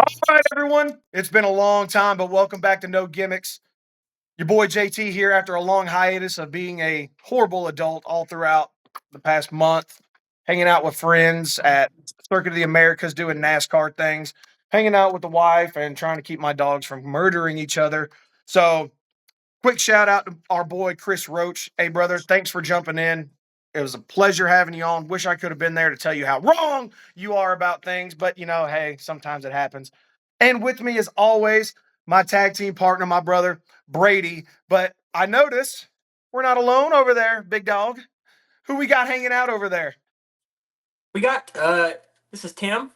All right, everyone. It's been a long time, but welcome back to Know Gimmicks. Your boy JT here after a long hiatus of being a horrible adult all throughout the past month, hanging out with friends at Circuit of the Americas doing NASCAR things, hanging out with the wife, and trying to keep my dogs from murdering each other. So, quick shout out to our boy Chris Roach. Hey, brother, thanks for jumping in. It was a pleasure having you on. Wish I could have been there to tell you how wrong you are about things, but hey, sometimes it happens. And with me, as always, my tag team partner, my brother Brady. But I noticed we're not alone over there, big dog. Who we got hanging out over there? We got this is Tim.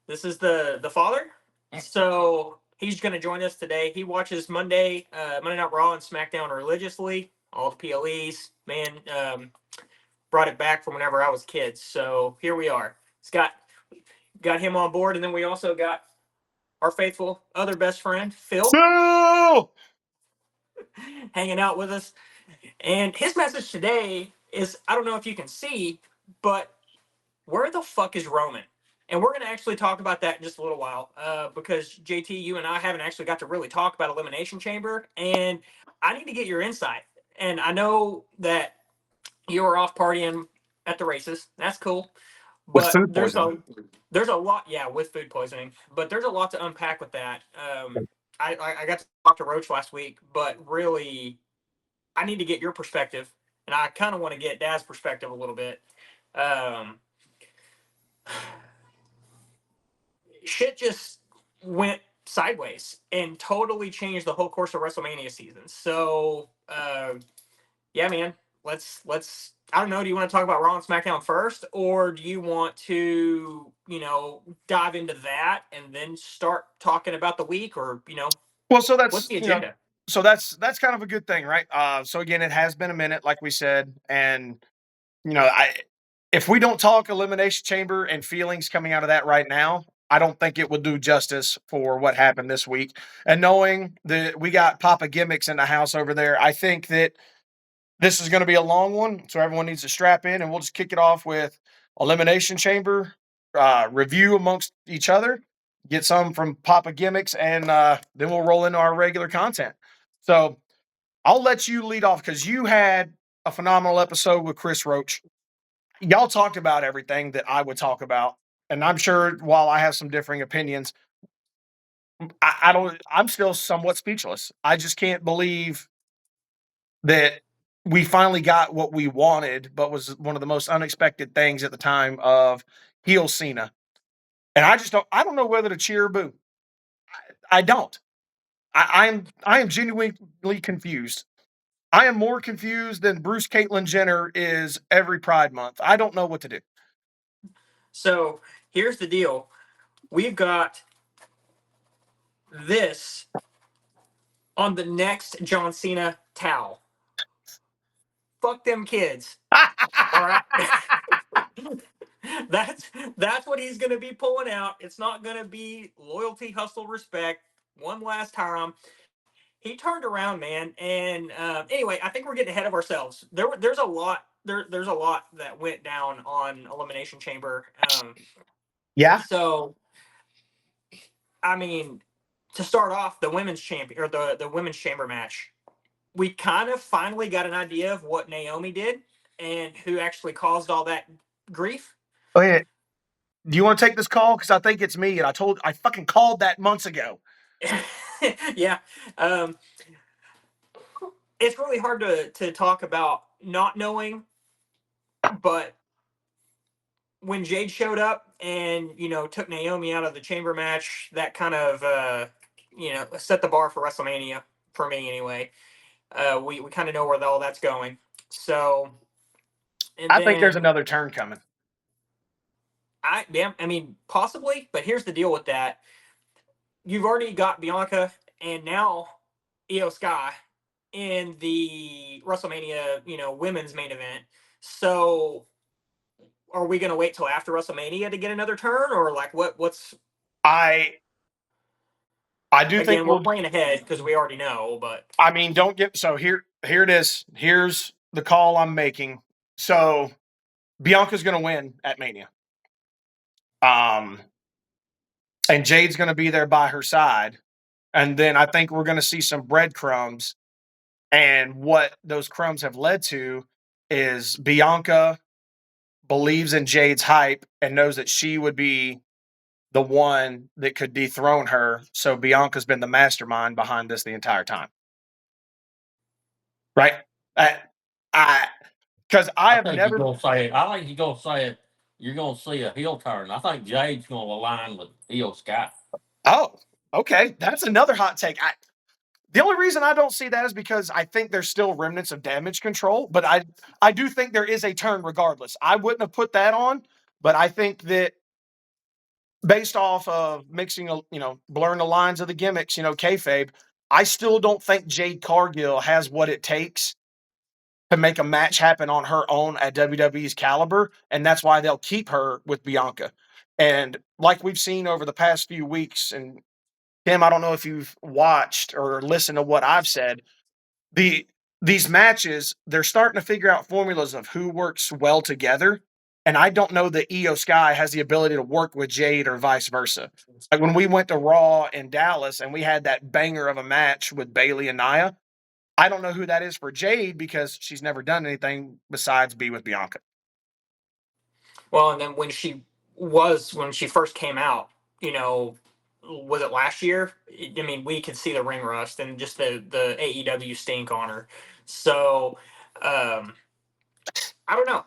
This is the father. So he's going to join us today. He watches Monday Night Raw and SmackDown religiously. All the PLEs, man, brought it back from whenever I was kids. So here we are. It's got him on board, and then we also got our faithful other best friend Phil Boo! hanging out with us. And his message today is, I don't know if you can see, but where the fuck is Roman? And we're going to actually talk about that in just a little while because, JT, you and I haven't actually got to really talk about Elimination Chamber. And I need to get your insight. And I know that you were off partying at the races. That's cool. With But food poisoning. there's a lot, yeah, with food poisoning. But there's a lot to unpack with that. I got to talk to Roach last week, but really, I need to get your perspective. And I kind of want to get Dad's perspective a little bit. Um, Shit just went sideways and totally changed the whole course of WrestleMania season. So, yeah, man, let's. I don't know. Do you want to talk about Raw and SmackDown first, or do you want to, dive into that and then start talking about the week, or Well, so what's that's the agenda? that's kind of a good thing, right? So again, it has been a minute, like we said, and I if we don't talk elimination chamber and feelings coming out of that right now, I don't think it would do justice for what happened this week. And knowing that we got Papa Gimmicks in the house over there, I think that this is going to be a long one, so everyone needs to strap in, and we'll just kick it off with elimination chamber review amongst each other. Get some from Papa Gimmicks, and then we'll roll into our regular content. So I'll let you lead off because you had a phenomenal episode with Chris Roach. Y'all talked about everything that I would talk about, and I'm sure while I have some differing opinions, I don't. I'm still somewhat speechless. I just can't believe that we finally got what we wanted, but was one of the most unexpected things at the time of heel Cena. And I just don't. I don't know whether to cheer or boo. I don't. I am genuinely confused. I am more confused than Bruce Caitlyn Jenner is every Pride Month. I don't know what to do. So here's the deal: we've got this on the next John Cena towel. Fuck them kids. All right. that's what he's going to be pulling out. It's not going to be loyalty, hustle, respect. One last time, he turned around, man. And anyway, I think we're getting ahead of ourselves. There's a lot. There's a lot that went down on Elimination Chamber. Yeah, So I mean, to start off, the women's champion or the women's chamber match, we kind of finally got an idea of what Naomi did and who actually caused all that grief. oh yeah. Do you want to take this call? Because I think it's me, and I fucking called that months ago. Yeah. Um, it's really hard to talk about not knowing, but when Jade showed up and took Naomi out of the chamber match, that kind of set the bar for WrestleMania for me anyway. We kind of know where all that's going. So, and I think there's then another turn coming. I mean possibly, but here's the deal with that: you've already got Bianca and now Io Sky in the WrestleMania, women's main event. So are we going to wait till after WrestleMania to get another turn, or like what's I I do think again, we're we'll. playing ahead because we already know, but I mean, don't get so here it is. Here's the call I'm making. So Bianca's going to win at Mania. Um, and Jade's going to be there by her side. And then I think we're going to see some breadcrumbs. And what those crumbs have led to is Bianca believes in Jade's hype and knows that she would be the one that could dethrone her. So Bianca's been the mastermind behind this the entire time. Right? I because I I have think you're never. gonna say it. I think you're gonna say it. You're gonna see a heel turn. I think Jade's gonna align with Io Sky. Oh, okay. That's another hot take. The only reason I don't see that is because I think there's still remnants of damage control, but I do think there is a turn regardless. I wouldn't have put that on, but I think that based off of mixing, blurring the lines of the gimmicks, kayfabe, I still don't think Jade Cargill has what it takes to make a match happen on her own at WWE's caliber, and that's why they'll keep her with Bianca. And like we've seen over the past few weeks, and Tim, I don't know if you've watched or listened to what I've said. The these matches, they're starting to figure out formulas of who works well together. And I don't know that Io Sky has the ability to work with Jade or vice versa. Like when we went to Raw in Dallas and we had that banger of a match with Bailey and Nia, I don't know who that is for Jade because she's never done anything besides be with Bianca. Well, and then when she first came out, was it last year? I mean, we could see the ring rust and just the AEW stink on her. So, I don't know.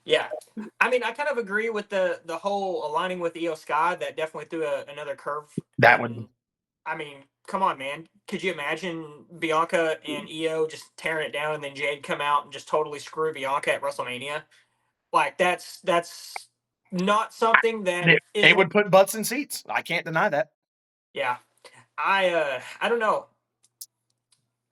Yeah, I mean, I kind of agree with the whole aligning with Io Sky. That definitely threw another curve. That would And I mean, come on, man. Could you imagine Bianca and Io just tearing it down, and then Jade come out and just totally screw Bianca at WrestleMania? Like that's not something that they isn't. would put butts in seats. I can't deny that. Yeah, I don't know.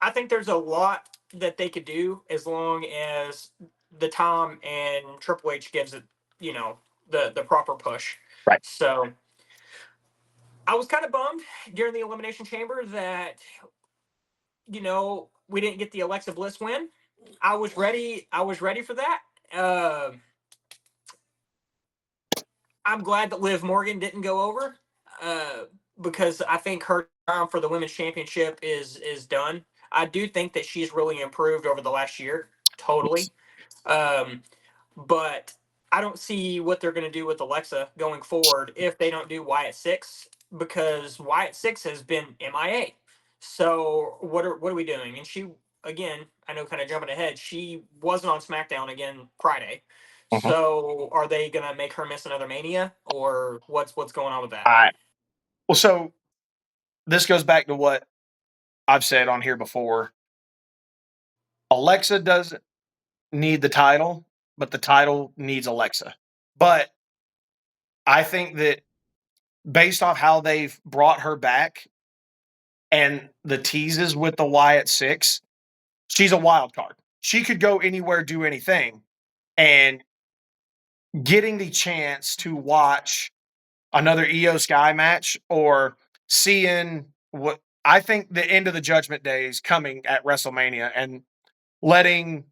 I think there's a lot that they could do as long as the Tom and Triple H gives it, the proper push. Right. So I was kind of bummed during the Elimination Chamber that we didn't get the Alexa Bliss win. I was ready. I was ready for that. Uh, I'm glad that Liv Morgan didn't go over uh, because I think her time for the women's championship is done. I do think that she's really improved over the last year, totally. Um, but I don't see what they're going to do with Alexa going forward if they don't do Wyatt Six because Wyatt Six has been MIA. So what are we doing? And she again, I know, kind of jumping ahead. She wasn't on SmackDown again Friday. Mhm. So are they going to make her miss another Mania, or what's going on with that? All right. Well, so this goes back to what I've said on here before. Alexa doesn't need the title, but the title needs Alexa. But I think that based off how they've brought her back and the teases with the Wyatt Six, she's a wild card. She could go anywhere, do anything. And getting the chance to watch another Io Sky match or seeing what I think the end of the Judgment Day is coming at WrestleMania and letting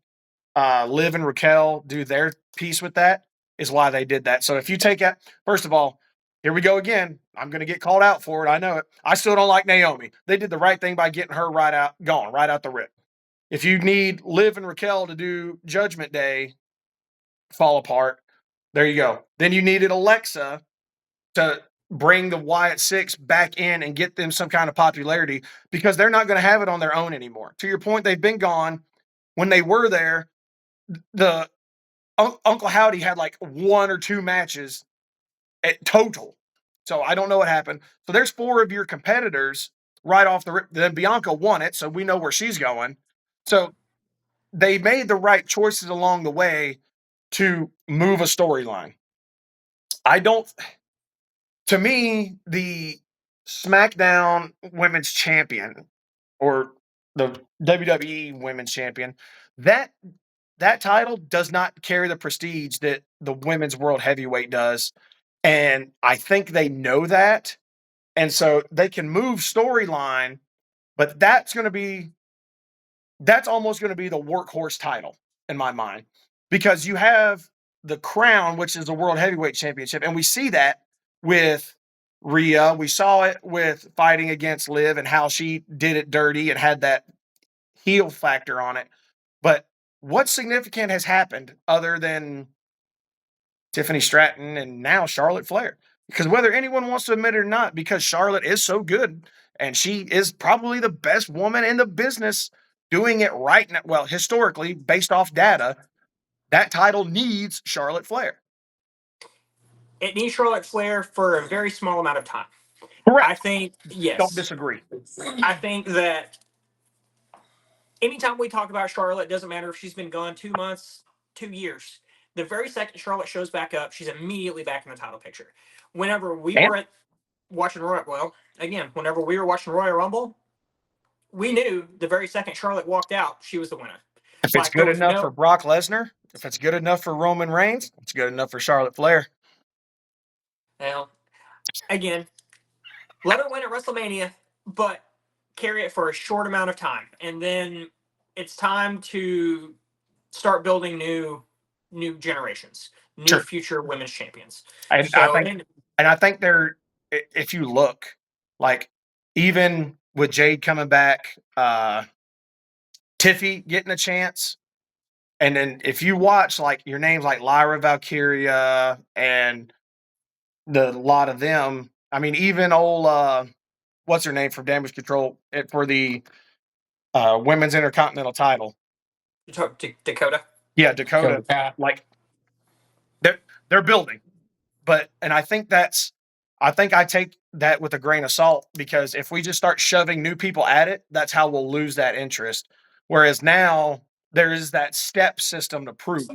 Liv and Raquel do their piece with that is why they did that. So if you take it, first of all, here we go again. I'm going to get called out for it. I know it. I still don't like Naomi. They did the right thing by getting her gone right out the rip. If you need Liv and Raquel to do Judgment Day fall apart, there you go. Then you needed Alexa to bring the Wyatt Six back in and get them some kind of popularity because they're not going to have it on their own anymore. To your point, they've been gone. When they were there, the Uncle Howdy had like one or two matches at total. So I don't know what happened. So there's four of your competitors right off the rip. Then Bianca won it, so we know where she's going. So they made the right choices along the way to move a storyline. I don't. To me, the SmackDown Women's Champion or the WWE Women's Champion, that that title does not carry the prestige that the Women's World Heavyweight does. And I think they know that. And so they can move storyline, but that's almost going to be the workhorse title in my mind because you have the crown, which is the World Heavyweight Championship. And we see that with Rhea. We saw it with fighting against Liv and how she did it dirty and had that heel factor on it. But what significant has happened other than Tiffany Stratton and now Charlotte Flair? Because whether anyone wants to admit it or not, because Charlotte is so good and she is probably the best woman in the business doing it right now. Well, historically, based off data, that title needs Charlotte Flair. It needs Charlotte Flair for a very small amount of time. Correct. I think, yes. Don't disagree. I think that anytime we talk about Charlotte, it doesn't matter if she's been gone 2 months, 2 years. The very second Charlotte shows back up, she's immediately back in the title picture. Whenever we were watching Royal Rumble, we knew the very second Charlotte walked out, she was the winner. If it's good enough for Brock Lesnar, if it's good enough for Roman Reigns, it's good enough for Charlotte Flair. Well, again, let her win at WrestleMania, but carry it for a short amount of time. And then it's time to start building new generations, new future women's champions. I think they're, if you look, like even with Jade coming back, Tiffy getting a chance, and then if you watch like your names like Lyra Valkyria and the lot of them, I mean even old what's her name from Damage Control for the women's intercontinental title. You talk Dakota? Yeah, Dakota. Like they're building. And I think I take that with a grain of salt, because if we just start shoving new people at it, that's how we'll lose that interest. Whereas now there is that step system to prove.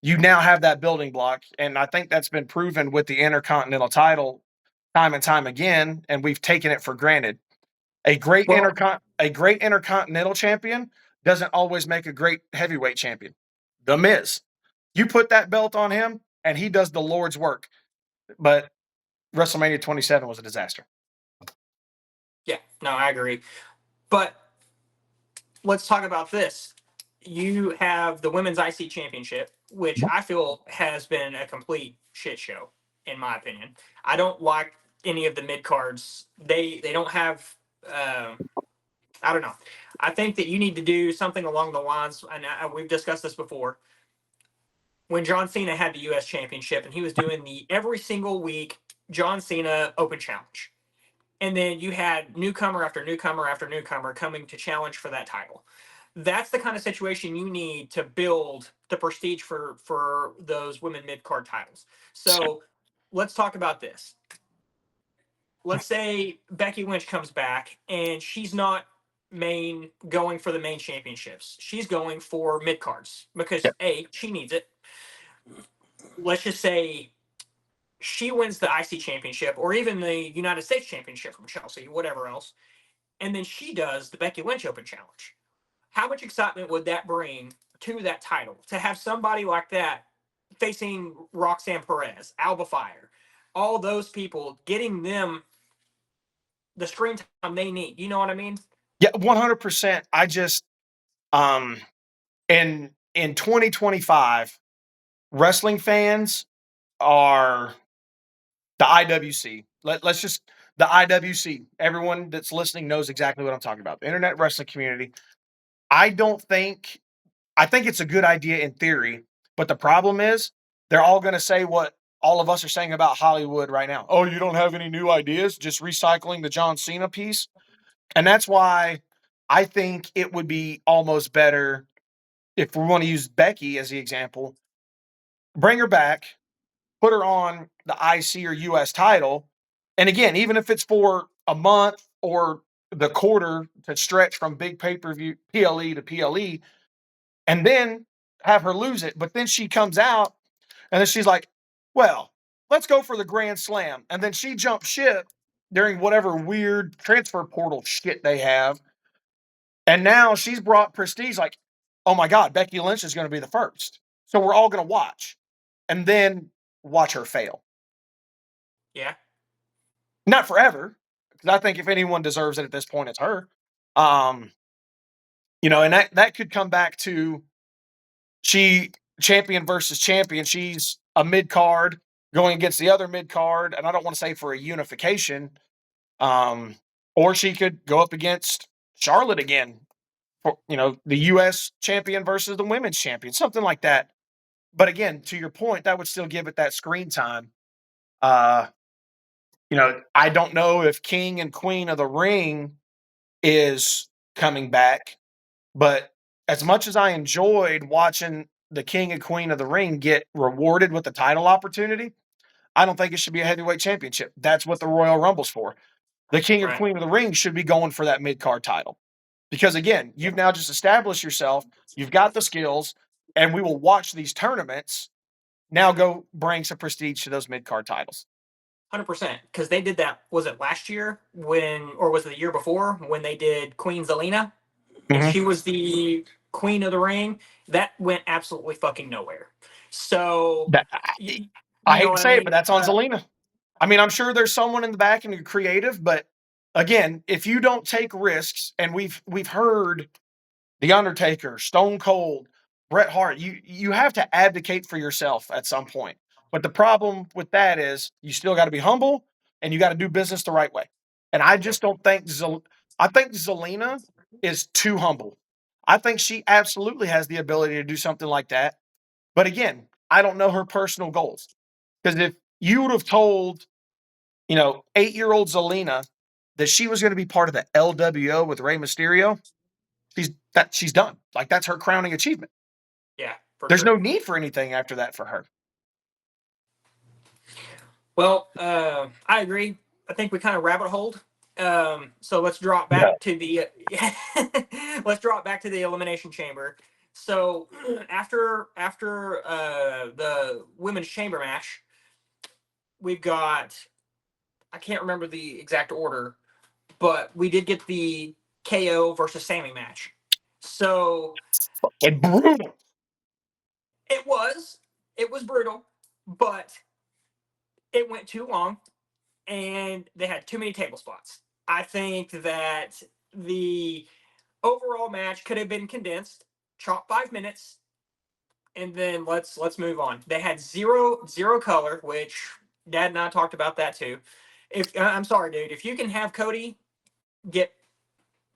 You now have that building block, and I think that's been proven with the Intercontinental title time and time again, and we've taken it for granted. A great Intercontinental champion doesn't always make a great heavyweight champion. The Miz. You put that belt on him, and he does the Lord's work. But WrestleMania 27 was a disaster. Yeah, no, I agree. But let's talk about this. You have the Women's IC Championship, which I feel has been a complete shit show, in my opinion. I don't like any of the mid cards. They don't have. I don't know. I think that you need to do something along the lines, and we've discussed this before. When John Cena had the U.S. Championship, and he was doing the every single week John Cena Open Challenge. And then you had newcomer after newcomer after newcomer coming to challenge for that title. That's the kind of situation you need to build the prestige for those women mid-card titles. So let's talk about this. Let's say Becky Lynch comes back and she's not going for the main championships. She's going for mid-cards because, A, she needs it. Let's just say she wins the IC championship or even the United States championship from Chelsea, whatever else, and then she does the Becky Lynch Open Challenge. How much excitement would that bring to that title to have somebody like that facing Roxanne Perez, Alba Fire, all those people, getting them the screen time they need? You know what I mean? Yeah, 100%. I just in 2025, wrestling fans are the IWC. Let's just the IWC. Everyone that's listening knows exactly what I'm talking about. The internet wrestling community. I think it's a good idea in theory, but the problem is they're all going to say what all of us are saying about Hollywood right now. Oh, you don't have any new ideas? Just recycling the John Cena piece? And that's why I think it would be almost better if we want to use Becky as the example, bring her back, put her on the IC or US title. And again, even if it's for a month or the quarter to stretch from big pay-per-view PLE to PLE, and then have her lose it. But then she comes out and then she's like, well, let's go for the Grand Slam. And then she jumps ship during whatever weird transfer portal shit they have. And now she's brought prestige like, oh my God, Becky Lynch is going to be the first. So we're all going to watch. And then watch her fail. Yeah. Not forever. Because I think if anyone deserves it at this point, it's her. And that could come back to she champion versus champion. She's a mid card going against the other mid card, and I don't want to say for a unification. Or she could go up against Charlotte again, for, the U.S. champion versus the women's champion, something like that. But again, to your point, that would still give it that screen time. I don't know if King and Queen of the Ring is coming back, but as much as I enjoyed watching the King and Queen of the Ring get rewarded with the title opportunity, I don't think it should be a heavyweight championship. That's what the Royal Rumble's for. The King or Right. Queen of the Ring should be going for that mid-card title. Because again, you've now just established yourself, you've got the skills, and we will watch these tournaments now go bring some prestige to those mid-card titles. 100%, because they did that. Was it last year or was it the year before when they did Queen Zelina, and she was the Queen of the Ring? That went absolutely fucking nowhere. So I hate to say it, but that's on Zelina. I mean, I'm sure there's someone in the back and you're creative, but again, if you don't take risks, and we've heard The Undertaker, Stone Cold, Bret Hart, you have to advocate for yourself at some point. But the problem with that is you still got to be humble and you got to do business the right way. And I just don't think I think Zelina is too humble. I think she absolutely has the ability to do something like that. But again, I don't know her personal goals. Because if you would have told, 8-year-old Zelina that she was going to be part of the LWO with Rey Mysterio, she's done. Like, that's her crowning achievement. Yeah. There's no need for anything after that for her. Well, I agree. I think we kind of rabbit holed. So let's drop back to the Elimination Chamber. So after the women's chamber match, we've got, I can't remember the exact order, but we did get the KO versus Sammy match. So Fucking brutal. it was brutal, but it went too long and they had too many table spots. I think that the overall match could have been condensed, chop 5 minutes, and then let's move on. They had zero color, which Dad and I talked about that too. If I'm sorry, dude, if you can have Cody get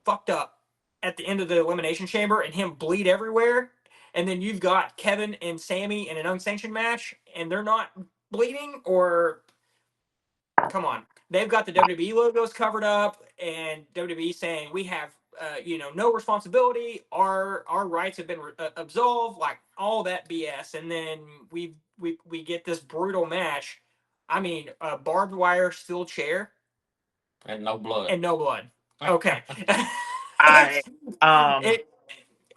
fucked up at the end of the Elimination Chamber and him bleed everywhere, and then you've got Kevin and Sammy in an unsanctioned match and they're not bleeding, or come on, they've got the WWE logos covered up and WWE saying we have no responsibility, our rights have been absolved, like all that BS, and then we get this brutal match. I mean, a barbed wire steel chair and no blood. Okay.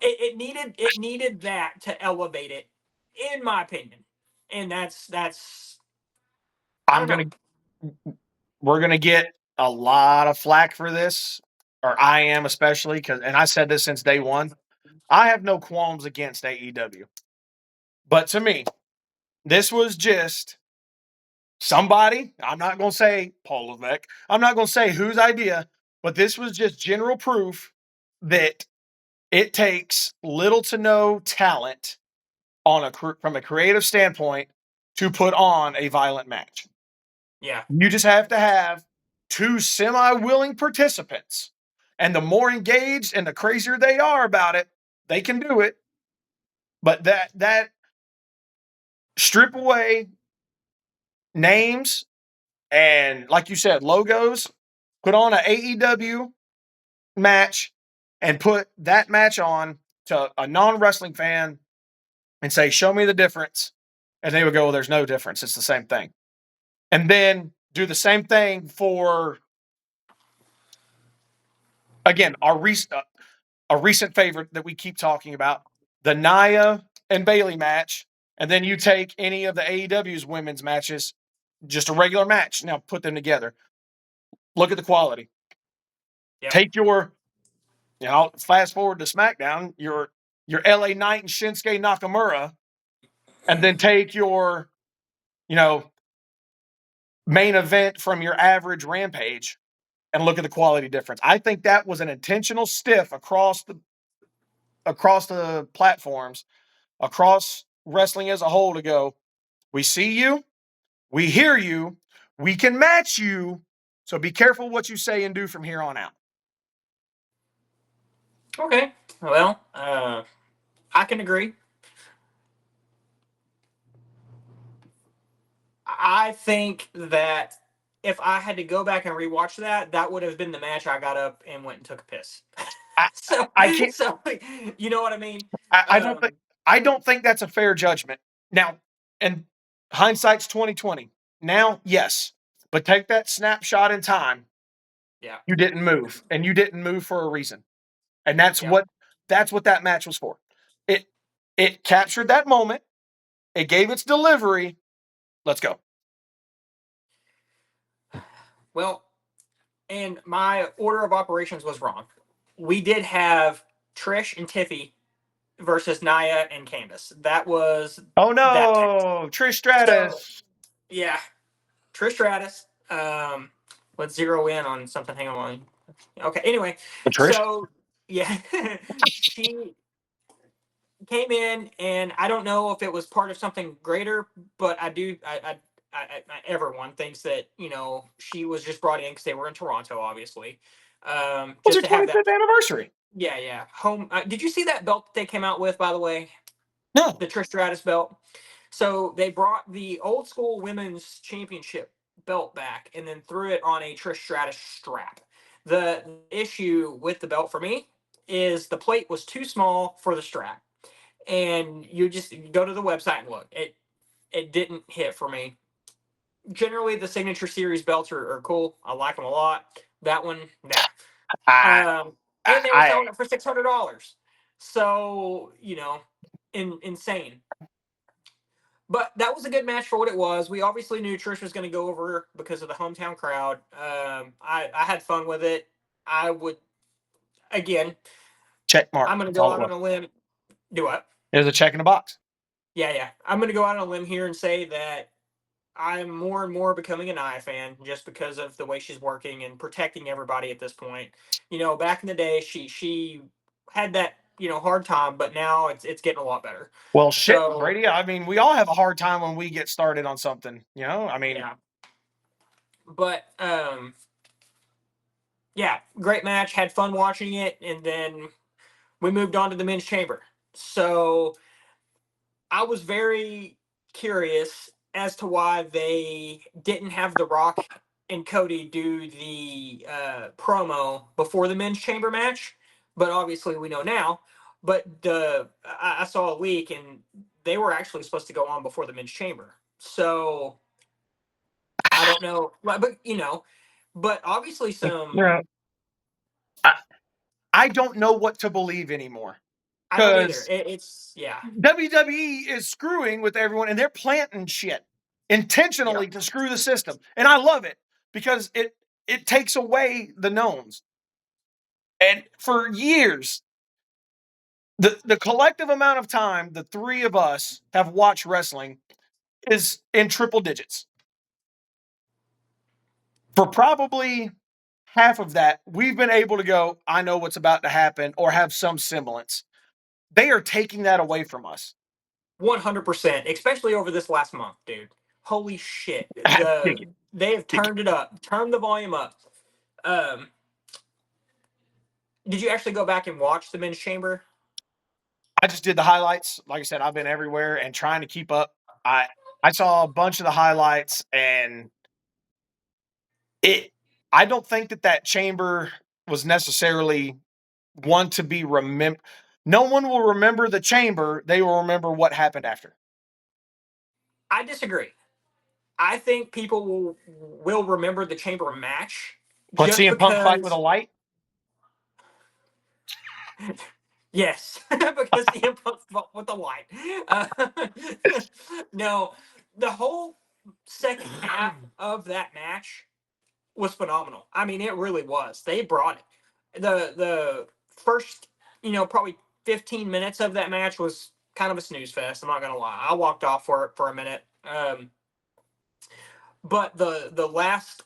It needed that to elevate it, in my opinion, and that's. We're gonna get a lot of flack for this, or I am especially, and I said this since day one. I have no qualms against AEW, but to me, this was just somebody. I'm not gonna say Paul Levesque. I'm not gonna say whose idea, but this was just general proof that it takes little to no talent from a creative standpoint to put on a violent match. Yeah. You just have to have 2 semi-willing participants. And the more engaged and the crazier they are about it, they can do it. But that strip away names and, like you said, logos, put on an AEW match and put that match on to a non-wrestling fan and say, show me the difference. And they would go, well, there's no difference. It's the same thing. And then do the same thing for, again, a recent favorite that we keep talking about, the Nia and Bayley match. And then you take any of the AEW's women's matches, just a regular match. Now put them together. Look at the quality. Yep. Take your, fast forward to SmackDown, your LA Knight and Shinsuke Nakamura, and then take your, main event from your average Rampage and look at the quality difference. I think that was an intentional stiff across the platforms, across wrestling as a whole to go, we see you, we hear you, we can match you. So be careful what you say and do from here on out. Okay. Well, I can agree. I think that if I had to go back and rewatch that, that would have been the match I got up and went and took a piss. I, so, I can't. so you know what I mean? I don't think. I don't think that's a fair judgment. Now, and hindsight's 2020. Now, yes, but take that snapshot in time. Yeah. You didn't move, and you didn't move for a reason, and that's Yeah. what that match was for. It captured that moment. It gave its delivery. Let's go. Well, and my order of operations was wrong. We did have Trish and Tiffy versus Nia and Candice. That was Oh that match. no, Trish So Stratus. yeah, Trish Stratus. Let's zero in on something. Hang on. Okay. Anyway, Trish. so yeah, she came in, and I don't know if it was part of something greater, but I do. Everyone thinks that she was just brought in because they were in Toronto, obviously, What's just her to have that. 25th anniversary? Yeah. Home. Did you see that belt that they came out with? By the way, No. the Trish Stratus belt. So they brought the old school women's championship belt back and then threw it on a Trish Stratus strap. The issue with the belt for me is the plate was too small for the strap. And you just go to the website and look. It didn't hit for me. Generally, the signature series belts are cool. I like them a lot. That one, nah. I, And they were I, selling it for $600. So insane. But that was a good match for what it was. We obviously knew Trish was going to go over because of the hometown crowd. I had fun with it. I would, again, check mark. I'm going to That's go all it out was. on a limb. Do what? It was a check in the box. Yeah. I'm going to go out on a limb here and say that I'm more and more becoming an Nia fan just because of the way she's working and protecting everybody at this point. Back in the day, she had that hard time, but now it's getting a lot better. Well, shit, So Brady. I mean, we all have a hard time when we get started on something. I mean, yeah, but yeah, great match. Had fun watching it, and then we moved on to the men's chamber. So I was very curious as to why they didn't have The Rock and Cody do the promo before the men's chamber match, but obviously we know now. But I saw a leak, and they were actually supposed to go on before the men's chamber. So I don't know, but obviously some. I, I don't know what to believe anymore I don't either. because It's yeah, WWE is screwing with everyone and they're planting shit yeah. intentionally to screw the system. And I love it because it takes away the knowns. And for years, the collective amount of time the three of us have watched wrestling is in triple digits. For probably half of that, we've been able to go, I know what's about to happen, or have some semblance. They are taking that away from us. 100%, especially over this last month, dude. Holy shit. Kick it. They have turned it up, turned the volume up. Um, did you actually go back and watch the men's chamber? I just did the highlights. Like I said, I've been everywhere and trying to keep up. I saw a bunch of the highlights and it I don't think that chamber was necessarily one to be remembered. No one will remember the chamber. They will remember what happened after. I disagree. I think people will remember the chamber match But just CM Punk fight with a because. light? Yes, because CM Punk fought with the light. Uh, no, the whole second half of that match was phenomenal. I mean, it really was. They brought it. The first, probably 15 minutes of that match was kind of a snooze fest. I'm not gonna lie. I walked off for a minute. But the last,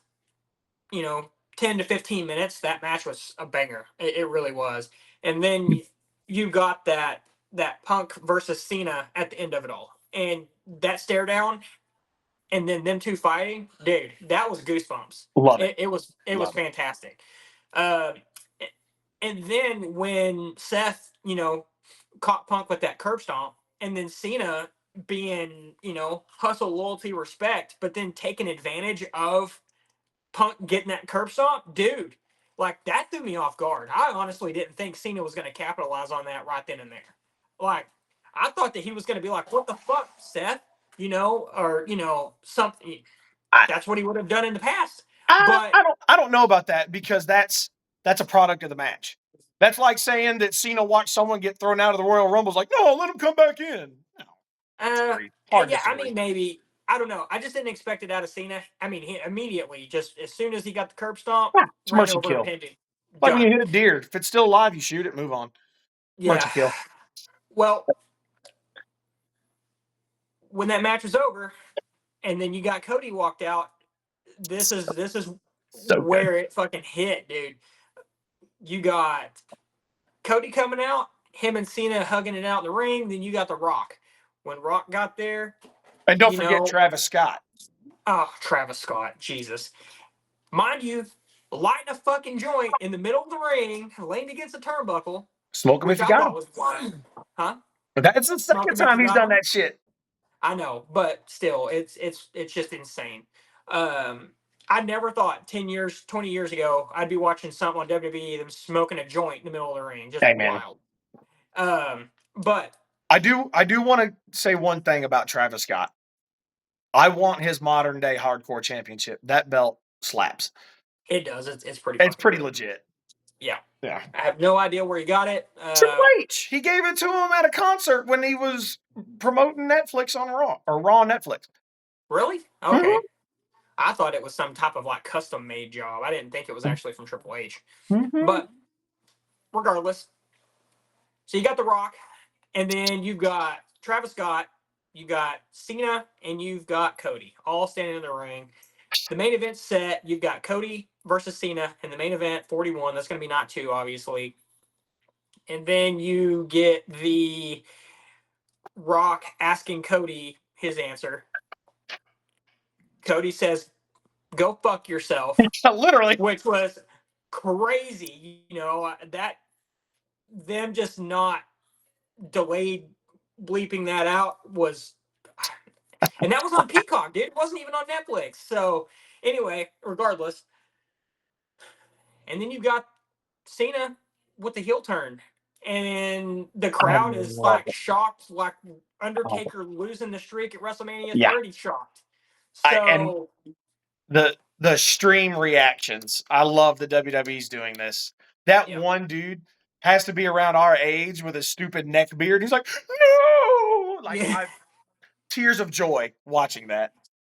10 to 15 minutes, that match was a banger. It really was. And then you got that that Punk versus Cena at the end of it all, and that stare down, and then them two fighting, dude, that was goosebumps. Love it. It was Love it. fantastic. Uh, and then when Seth, caught Punk with that curb stomp, and then Cena being, hustle, loyalty, respect, but then taking advantage of Punk getting that curb stomp, dude, like that threw me off guard. I honestly didn't think Cena was going to capitalize on that right then and there. Like, I thought that he was going to be like, "What the fuck, Seth?" Or something. I, That's what he would have done in the past. I, But I don't know about that because that's a product of the match. That's like saying that Cena watched someone get thrown out of the Royal Rumble. Is like, no, let him come back in. No, hard yeah, I disagree. mean, maybe I don't know. I just didn't expect it out of Cena. I mean, he immediately, just as soon as he got the curb stomp, Yeah, it's ran mercy over and kill. pinned him. Like when Done. you hit a deer, if it's still alive, you shoot it, move on. Yeah. Mercy kill. Well, when that match was over, and then you got Cody walked out. This is So good. where it fucking hit, dude. You got Cody coming out, him and Cena hugging it out in the ring. Then you got The Rock. When Rock got there, And don't forget Travis Scott. Travis Scott, Jesus, mind you, lighting a fucking joint in the middle of the ring, laying against the turnbuckle, Smoke him if which you I got thought him. was wild. Huh? That's the Smoke second him if time you he's got done him. that shit. I know, but still, it's just insane. I never thought 10 years, 20 years ago, I'd be watching something on WWE, them smoking a joint in the middle of the ring. Just Hey, man. wild. But I do want to say one thing about Travis Scott. I want his modern day hardcore championship. That belt slaps. it does. It's pretty It's fucking pretty good. legit. Yeah. Yeah. I have no idea where he got it. Triple H. He gave it to him at a concert when he was promoting Netflix on Raw or Raw on Netflix. Really? Okay. I thought it was some type of like custom made job. I didn't think it was actually from Triple H. But regardless, so you got The Rock, and then you've got Travis Scott, you got Cena, and you've got Cody all standing in the ring. The main event set, you've got Cody versus Cena in the main event, 41. That's going to be not 2, obviously. And then you get the Rock asking Cody his answer. Cody says, "Go fuck yourself," Literally. which was crazy. That them just not delayed bleeping that out was, and that was on Peacock, dude. It wasn't even on Netflix. So anyway, regardless, and then you got Cena with the heel turn, and the I crowd is love like it. shocked, like Oh, Undertaker losing the streak at WrestleMania yeah. 30, shocked. And So the stream reactions. I love the WWE's doing this. That yeah, one dude has to be around our age with a stupid neck beard. He's like, no, like yeah. tears of joy watching that.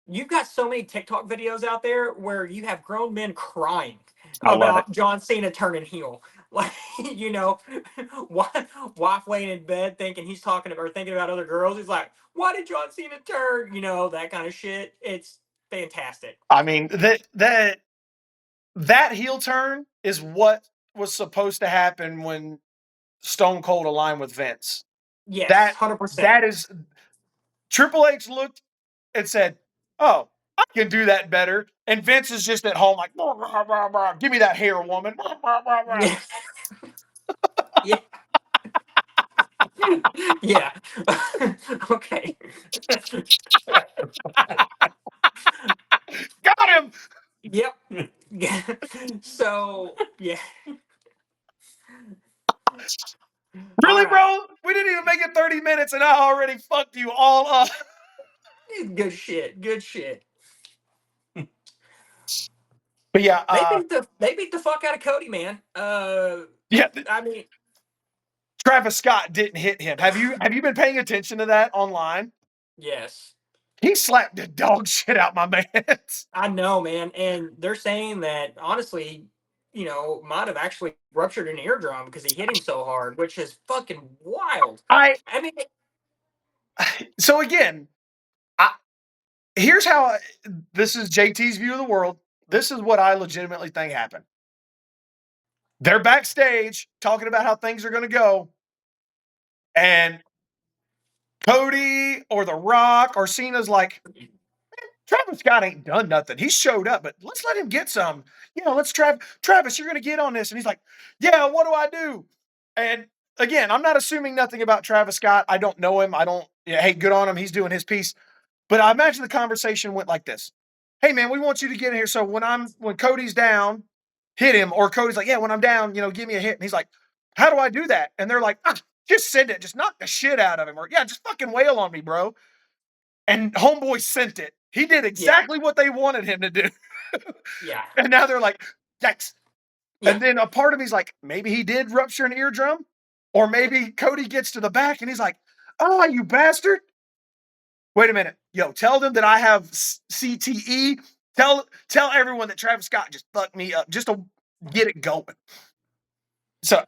You've got so many TikTok videos out there where you have grown men crying I love it. about John Cena turning heel. Like, wife laying in bed thinking he's talking about or thinking about other girls. He's like, "Why did John Cena turn?" That kind of shit. It's fantastic. I mean, that heel turn is what was supposed to happen when Stone Cold aligned with Vince. Yes, That 100%. that is Triple H looked and said, "Oh, I can do that better." And Vince is just at home like, "Blah, blah, blah, blah. Give me that hair, woman." Blah, blah, blah, blah. Yeah, yeah, yeah. Okay. Got him. Yep. So yeah. All Really, right. bro? We didn't even make it 30 minutes and I already fucked you all up. Good shit. Good shit. But yeah, They beat the fuck out of Cody, man. yeah, I mean, Travis Scott didn't hit him. Have you been paying attention to that online? yes, He slapped the dog shit out my man. I know, man. And they're saying that honestly, might have actually ruptured an eardrum because he hit him so hard, which is fucking wild. I I mean, so again, here's how this is JT's view of the world. This is what I legitimately think happened. They're backstage talking about how things are going to go. And Cody or The Rock or Cena's like, Travis Scott ain't done nothing. He showed up, but let's let him get some. Let's Travis, you're gonna get on this. And he's like, yeah, what do I do? And again, I'm not assuming nothing about Travis Scott. I don't know him. Hey, good on him. He's doing his piece. But I imagine the conversation went like this. Hey man, we want you to get in here. So when Cody's down, hit him. Or Cody's like, yeah, when I'm down, give me a hit. And he's like, how do I do that? And they're like, just send it. Just knock the shit out of him. Or yeah, just fucking wail on me, bro. And homeboy sent it. He did exactly what they wanted him to do. Yeah. And now they're like, yikes. Yeah. And then a part of me's like, maybe he did rupture an eardrum. Or maybe Cody gets to the back and he's like, oh, you bastard. Wait a minute. Yo, tell them that I have CTE. Tell everyone that Travis Scott just fucked me up just to get it going. So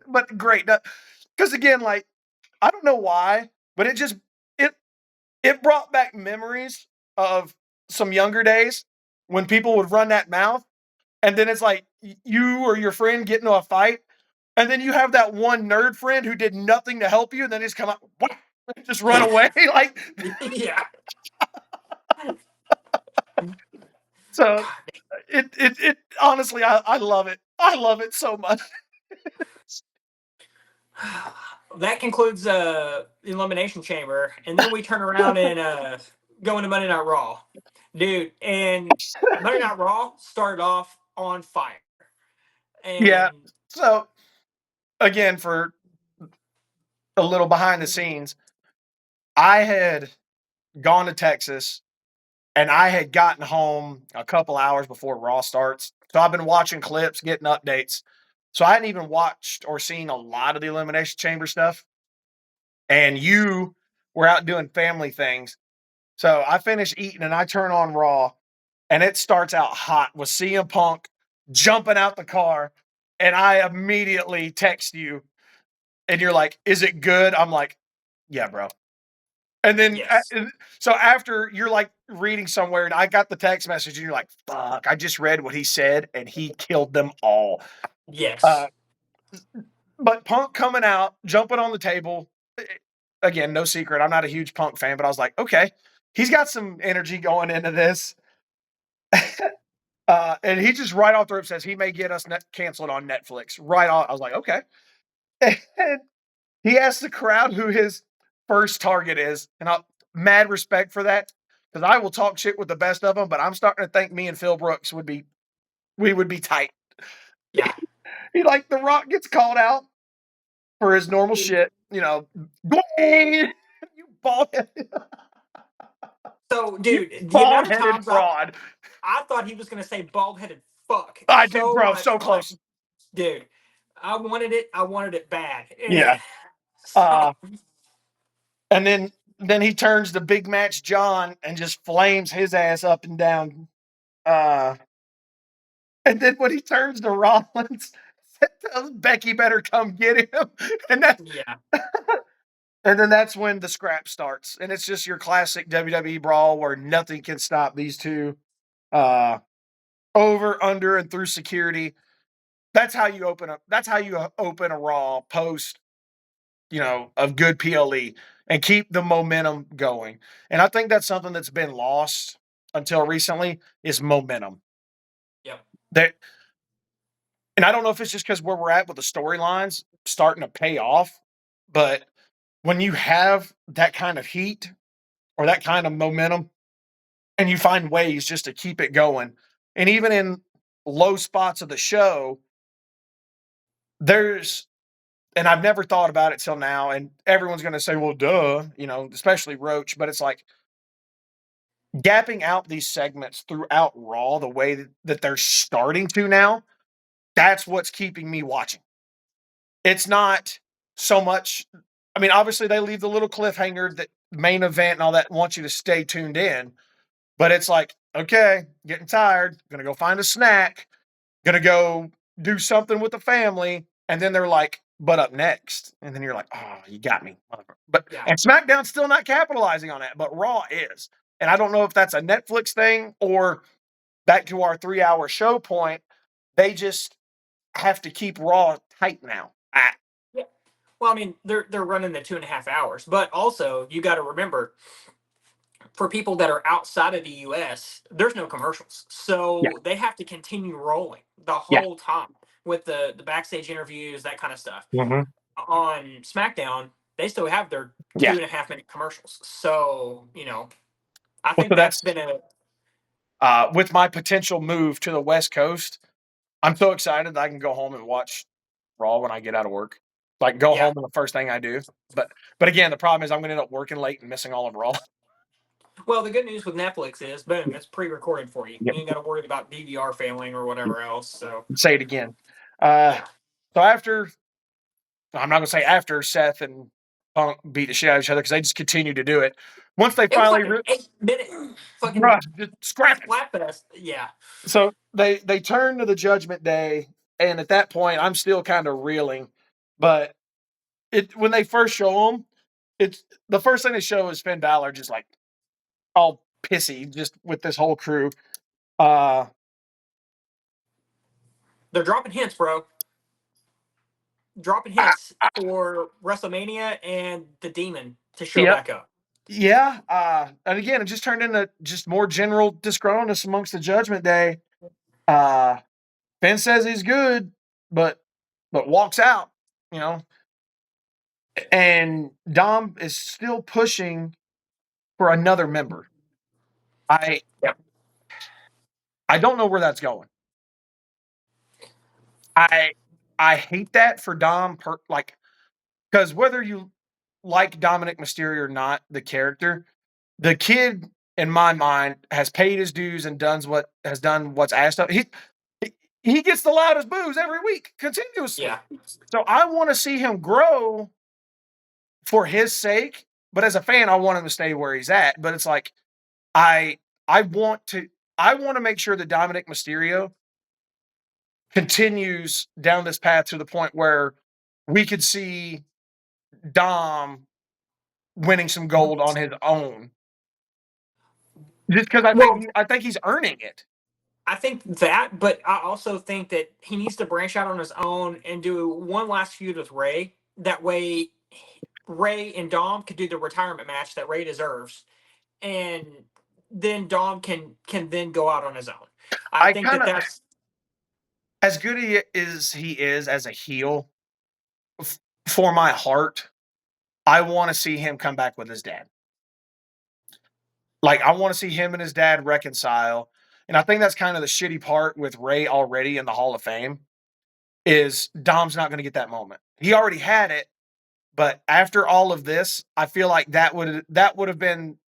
but great. Because again, like, I don't know why, but it brought back memories of some younger days when people would run that mouth. And then it's like you or your friend get into a fight. And then you have that one nerd friend who did nothing to help you. And then just come out, just run away. Like, yeah. So it honestly, I love it. I love it so much. That concludes the Elimination Chamber, and then we turn around and go into Monday Night Raw, dude. And Monday Night Raw started off on fire. And Yeah. So again, for a little behind the scenes, I had gone to Texas and I had gotten home a couple hours before Raw starts. So I've been watching clips, getting updates. So I hadn't even watched or seen a lot of the Elimination Chamber stuff. And you were out doing family things. So I finish eating and I turn on Raw and it starts out hot with CM Punk jumping out the car. And I immediately text you and you're like, is it good? I'm like, yeah, bro. And then, yes. So after you're like reading somewhere and I got the text message and you're like, fuck, I just read what he said and he killed them all. Yes. But Punk coming out, jumping on the table. Again, no secret. I'm not a huge Punk fan, but I was like, okay, he's got some energy going into this. And he just right off the rip says he may get us canceled on Netflix. Right off. I was like, okay. And he asked the crowd who his first target is. And mad respect for that. Because I will talk shit with the best of them, but I'm starting to think me and Phil Brooks would be tight. Yeah. He like The Rock gets called out for his normal shit. Dwayne, you bald-headed. So, dude, the amount of Bald-headed times fraud. I thought he was going to say bald-headed fuck. I did, bro. So close. Dude, I wanted it. I wanted it bad. Yeah. So, And then he turns to Big Match John and just flames his ass up and down. And then when he turns to Rollins, tells Becky better come get him. And yeah. And then that's when the scrap starts. And it's just your classic WWE brawl where nothing can stop these two. Over, under, and through security. That's how you open a Raw post, of good PLE and keep the momentum going. And I think that's something that's been lost until recently is momentum. Yep. And I don't know if it's just because where we're at with the storylines starting to pay off, but when you have that kind of heat or that kind of momentum and you find ways just to keep it going, and even in low spots of the show, and I've never thought about it till now, and everyone's going to say, well, duh, especially Roach, but it's like gapping out these segments throughout Raw the way that they're starting to now, that's what's keeping me watching. It's not so much, I mean, obviously they leave the little cliffhanger, that main event and all that, want you to stay tuned in, but it's like, okay, getting tired, gonna go find a snack, gonna go do something with the family, and then they're like, but up next. And then you're like, oh, you got me. But Yeah. And SmackDown's still not capitalizing on that, but Raw is. And I don't know if that's a Netflix thing or back to our 3-hour show point. They just have to keep Raw tight now. Well, I mean, they're running the 2.5 hours, but also you got to remember, for people that are outside of the U.S., there's no commercials, Yeah, so they have to continue rolling the yeah, whole time with the backstage interviews, that kind of stuff. hmm On SmackDown, they still have their yeah. 2.5 minute commercials. So, I Well, think so that's that's been a with my potential move to the West Coast. I'm so excited that I can go home and watch Raw when I get out of work. Like go yeah. home and the first thing I do. But again, the problem is I'm gonna end up working late and missing all of Raw. Well, the good news with Netflix is, boom, it's pre-recorded for you. Yep. You ain't got to worry about DVR failing or whatever else. So, Say it again. Uh, yeah. so after I'm not gonna say after Seth and Punk beat the shit out of each other because they just continue to do it. Once they It was finally, like an 8 minute fucking bruh, just scrap it. slap fest. Yeah. So they turn to the Judgment Day, and at that point, I'm still kind of reeling. But it when they first show them, it's the first thing they show is Finn Balor just like all pissy, just with this whole crew. Uh, They're dropping hints, bro. Dropping I, hints for WrestleMania and the Demon to show yep, back up. yeah. And again, it just turned into just more general disgruntledness amongst the Judgment Day. Uh, Finn says he's good, but walks out. You know, and Dom is still pushing for another member. I Yep. I don't know where that's going. I I hate that for Dom like because whether you like Dominic Mysterio or not, the character, the kid in my mind has paid his dues and done what's asked of. He gets the loudest boos every week continuously. Yeah. So I want to see him grow for his sake, but as a fan, I want him to stay where he's at. But it's like I I want to I want to make sure that Dominic Mysterio continues down this path to the point where we could see Dom winning some gold on his own. Just because Well, I think he's earning it. I think that, but I also think that he needs to branch out on his own and do one last feud with Ray. That way, Ray and Dom could do the retirement match that Ray deserves, and then Dom can then go out on his own. I I think kind that of that's as good as he is as a heel for my heart. I want to see him come back with his dad. Like I want to see him and his dad reconcile. And I think that's kind of the shitty part with Ray already in the Hall of Fame is Dom's not going to get that moment. He already had it, but after all of this, I feel like that would have been,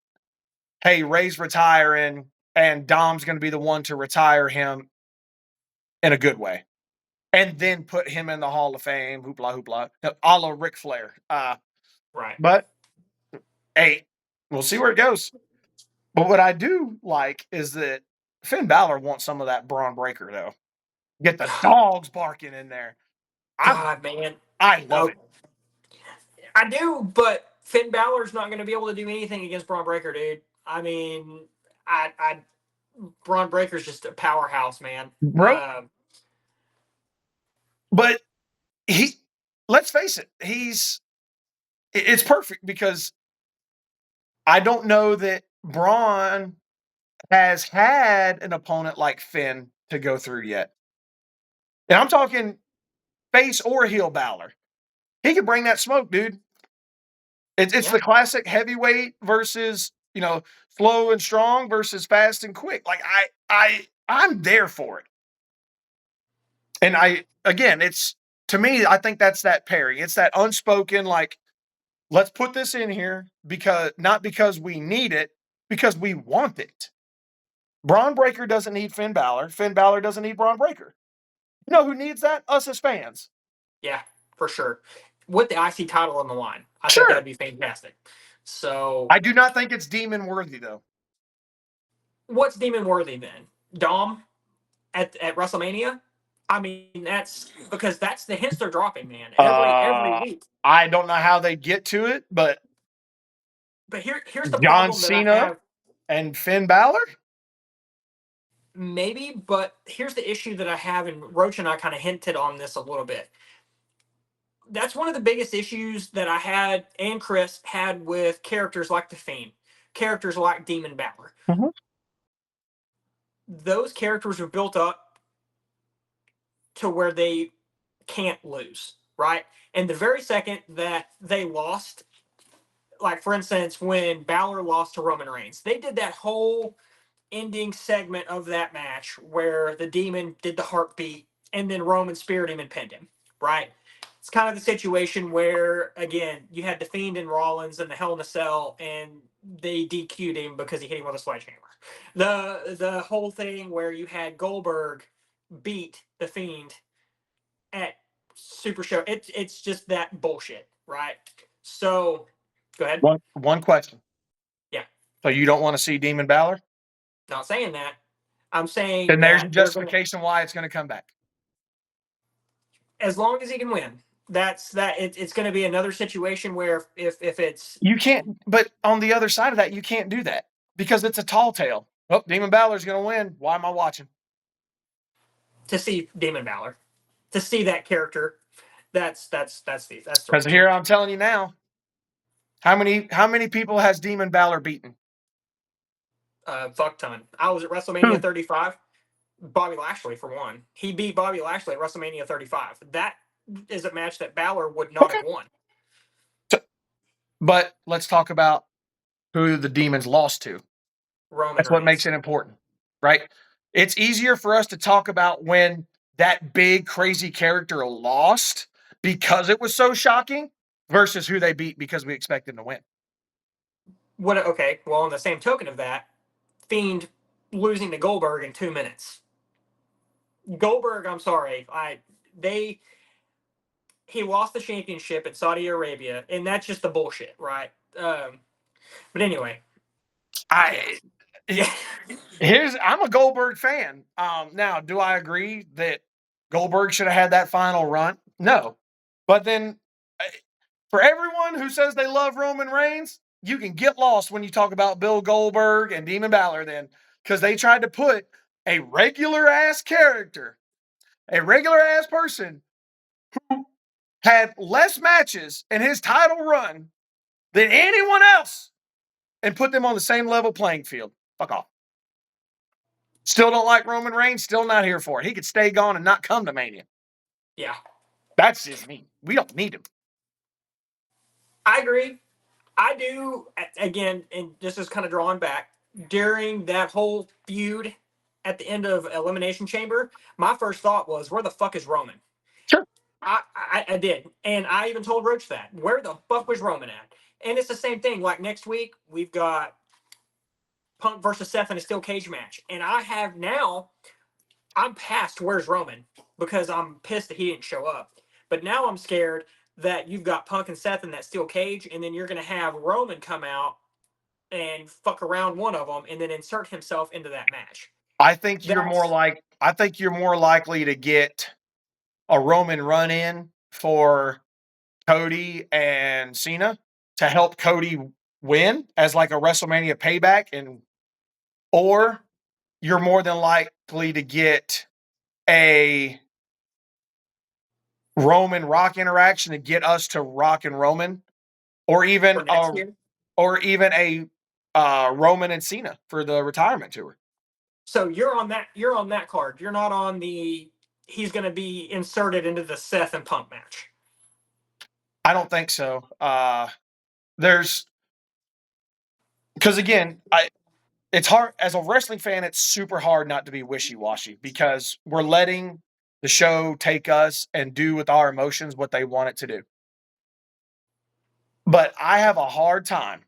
hey, Ray's retiring and Dom's going to be the one to retire him in a good way, and then put him in the Hall of Fame. Hoopla hoopla, a la Ric Flair. right. But hey, we'll see where it goes. But what I do like is that Finn Balor wants some of that Braun Breaker though. Get the dogs barking in there. I God, man. I love Oh, it. I do, but Finn Balor's not going to be able to do anything against Braun Breaker, dude. I mean, I Braun Breaker's just a powerhouse, man. Bro, but he let's face it, it's perfect because I don't know that Braun has had an opponent like Finn to go through yet. And I'm talking face or heel Balor. He could bring that smoke, dude. It's Yeah. the classic heavyweight versus, slow and strong versus fast and quick. Like I'm there for it. And it's to me, I think that's that pairing. It's that unspoken, like, let's put this in here because not because we need it, because we want it. Braun Breaker doesn't need Finn Balor. Finn Balor doesn't need Braun Breaker. You know who needs that? Us as fans. Yeah, for sure. With the IC title on the line, I think Sure. that'd be fantastic. So, I do not think it's demon worthy though. what's Demon Worthy then? Dom at WrestleMania? I mean, that's because that's the hints they're dropping, man. Every Uh, week. I don't know how they get to it, but But here's the John problem that I Cena have. and Finn Balor? Maybe, but here's the issue that I have, and Roach and I kind of hinted on this a little bit. that's one of the biggest issues that I had and Chris had with characters like The Fiend, characters like Demon Balor. Mhm. Those characters were built up to where they can't lose, right? And the very second that they lost, like for instance, when Balor lost to Roman Reigns, they did that whole ending segment of that match where the Demon did the heartbeat and then Roman speared him and pinned him, right? It's kind of the situation where, again, you had The Fiend and Rollins in the Hell in a Cell and they DQ'd him because he hit him with a sledgehammer. The whole thing where you had Goldberg beat The Fiend at Super Show, it's just that bullshit, right? So, go ahead. One question. Yeah. So you don't want to see Demon Balor? Not saying that. I'm saying Then there's your that they're gonna, justification why it's going to come back. as long as he can win. It's going to be another situation where if it's You can't, but on the other side of that, you can't do that because it's a tall tale. Oh, Demon Balor's going to win. Why am I watching? to see Demon Balor, to see that character, that's the Because reason. here I'm telling you now, how many people has Demon Balor beaten? Fuck ton. I was at WrestleMania Who? 35. Bobby Lashley for one. He beat Bobby Lashley at WrestleMania 35. That is a match that Balor would not Okay. have won. But let's talk about who the Demons lost to. Roman That's what Reigns. makes it important, right? It's easier for us to talk about when that big crazy character lost because it was so shocking versus who they beat because we expect them to win. What? Okay. Well, on the same token of that, Fiend losing to Goldberg in 2 minutes. Goldberg, I'm sorry, he lost the championship at Saudi Arabia, and that's just the bullshit, right? But anyway, yeah. I'm a Goldberg fan. Now, do I agree that Goldberg should have had that final run? No. But then for everyone who says they love Roman Reigns, you can get lost when you talk about Bill Goldberg and Demon Balor then, because they tried to put a regular ass character, a regular ass person who had less matches in his title run than anyone else and put them on the same level playing field. Fuck off. Still don't like Roman Reigns, still not here for it. He could stay gone and not come to Mania. Yeah. That's just me. We don't need him. I agree. I do, again, and this is kind of drawing back, during that whole feud at the end of Elimination Chamber, my first thought was, where the fuck is Roman? Sure. I did. And I even told Roach that. Where the fuck was Roman at? And it's the same thing. Like next week, we've got Punk versus Seth in a steel cage match. And I'm past where's Roman because I'm pissed that he didn't show up. But now I'm scared that you've got Punk and Seth in that steel cage, and then you're going to have Roman come out and fuck around one of them and then insert himself into that match. I think you're more likely to get a Roman run in for Cody and Cena to help Cody win as like a WrestleMania payback, or you're more than likely to get a Roman Rock interaction to get us to Rock and Roman, or even a Roman and Cena for the retirement tour. So you're on that card. You're not on the he's going to be inserted into the Seth and Punk match. I don't think so. Because again, it's hard as a wrestling fan. It's super hard not to be wishy-washy because we're letting the show take us and do with our emotions what they want it to do. But I have a hard time.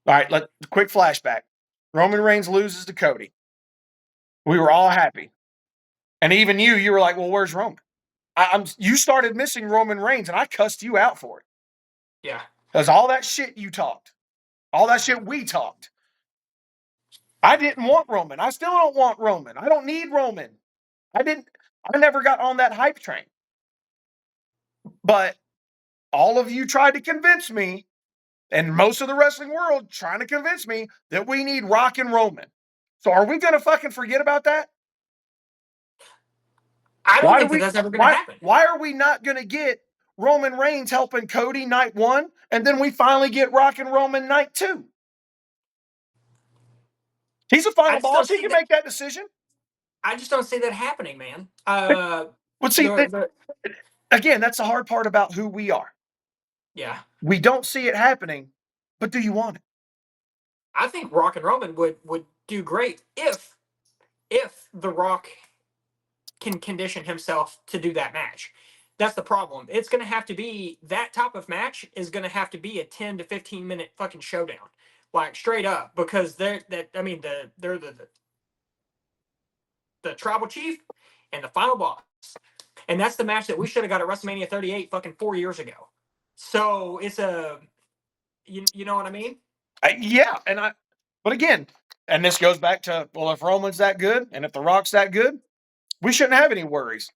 All right, quick flashback. Roman Reigns loses to Cody. We were all happy. And even you were like, well, where's Roman? You started missing Roman Reigns, and I cussed you out for it. Yeah. Because all that shit you talked, all that shit we talked. I didn't want Roman. I still don't want Roman. I don't need Roman. I never got on that hype train. But all of you tried to convince me, and most of the wrestling world trying to convince me that we need Rock and Roman. So are we going to fucking forget about that? I don't think that's ever going to happen. Why are we not going to get Roman Reigns helping Cody night 1, and then we finally get Rock and Roman night 2? He's a final boss. He can make that decision. I just don't see that happening, man. But see, again, that's the hard part about who we are. Yeah. We don't see it happening, but do you want it? I think Rock and Roman would do great if The Rock can condition himself to do that match. That's the problem. It's going to have to be that type of match is going to have to be a 10 to 15 minute fucking showdown, like straight up, because they're the tribal chief and the final boss, and that's the match that we should have got at WrestleMania 38 fucking 4 years ago. So it's a you know what I mean? Yeah, but again, and this goes back to, well, if Roman's that good and if The Rock's that good, we shouldn't have any worries.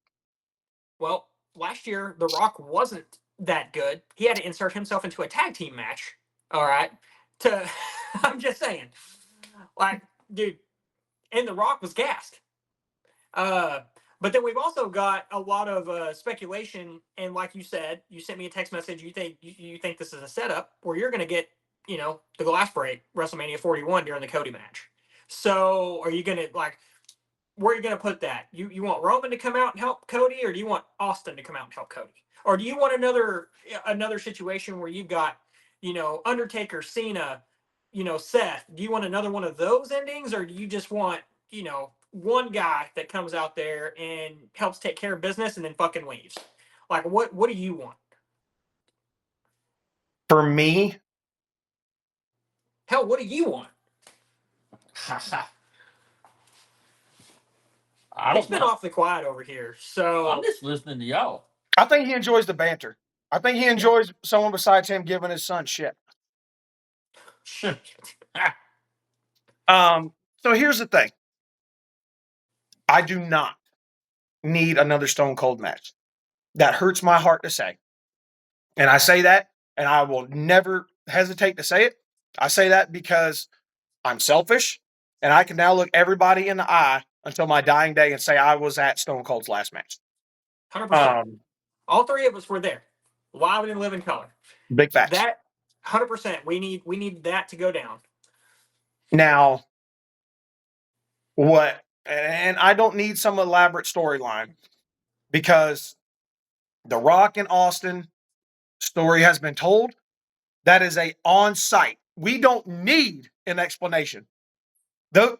Well, last year The Rock wasn't that good. He had to insert himself into a tag team match. All right, I'm just saying, like, dude, and The Rock was gassed. But then we've also got a lot of speculation, and like you said, you sent me a text message. You think this is a setup where you're going to get the glass break WrestleMania 41 during the Cody match. So are you going to where are you going to put that? You want Roman to come out and help Cody, or do you want Austin to come out and help Cody, or do you want another situation where you've got Undertaker, Cena, Seth? Do you want another one of those endings, or do you just want one guy that comes out there and helps take care of business and then fucking leaves? Like, what do you want? For me, hell, what do you want? It's been awfully quiet over here, so I'm just listening to y'all. I think he enjoys the banter. I think he enjoys someone besides him giving his son shit. So here's the thing. I do not need another Stone Cold match. That hurts my heart to say. And I say that, and I will never hesitate to say it. I say that because I'm selfish, and I can now look everybody in the eye until my dying day and say I was at Stone Cold's last match. 100%. All three of us were there, live and in living color. Big facts. That 100%. We need that to go down. Now, what? And I don't need some elaborate storyline because The Rock and Austin story has been told. That is a on-site. We don't need an explanation. Though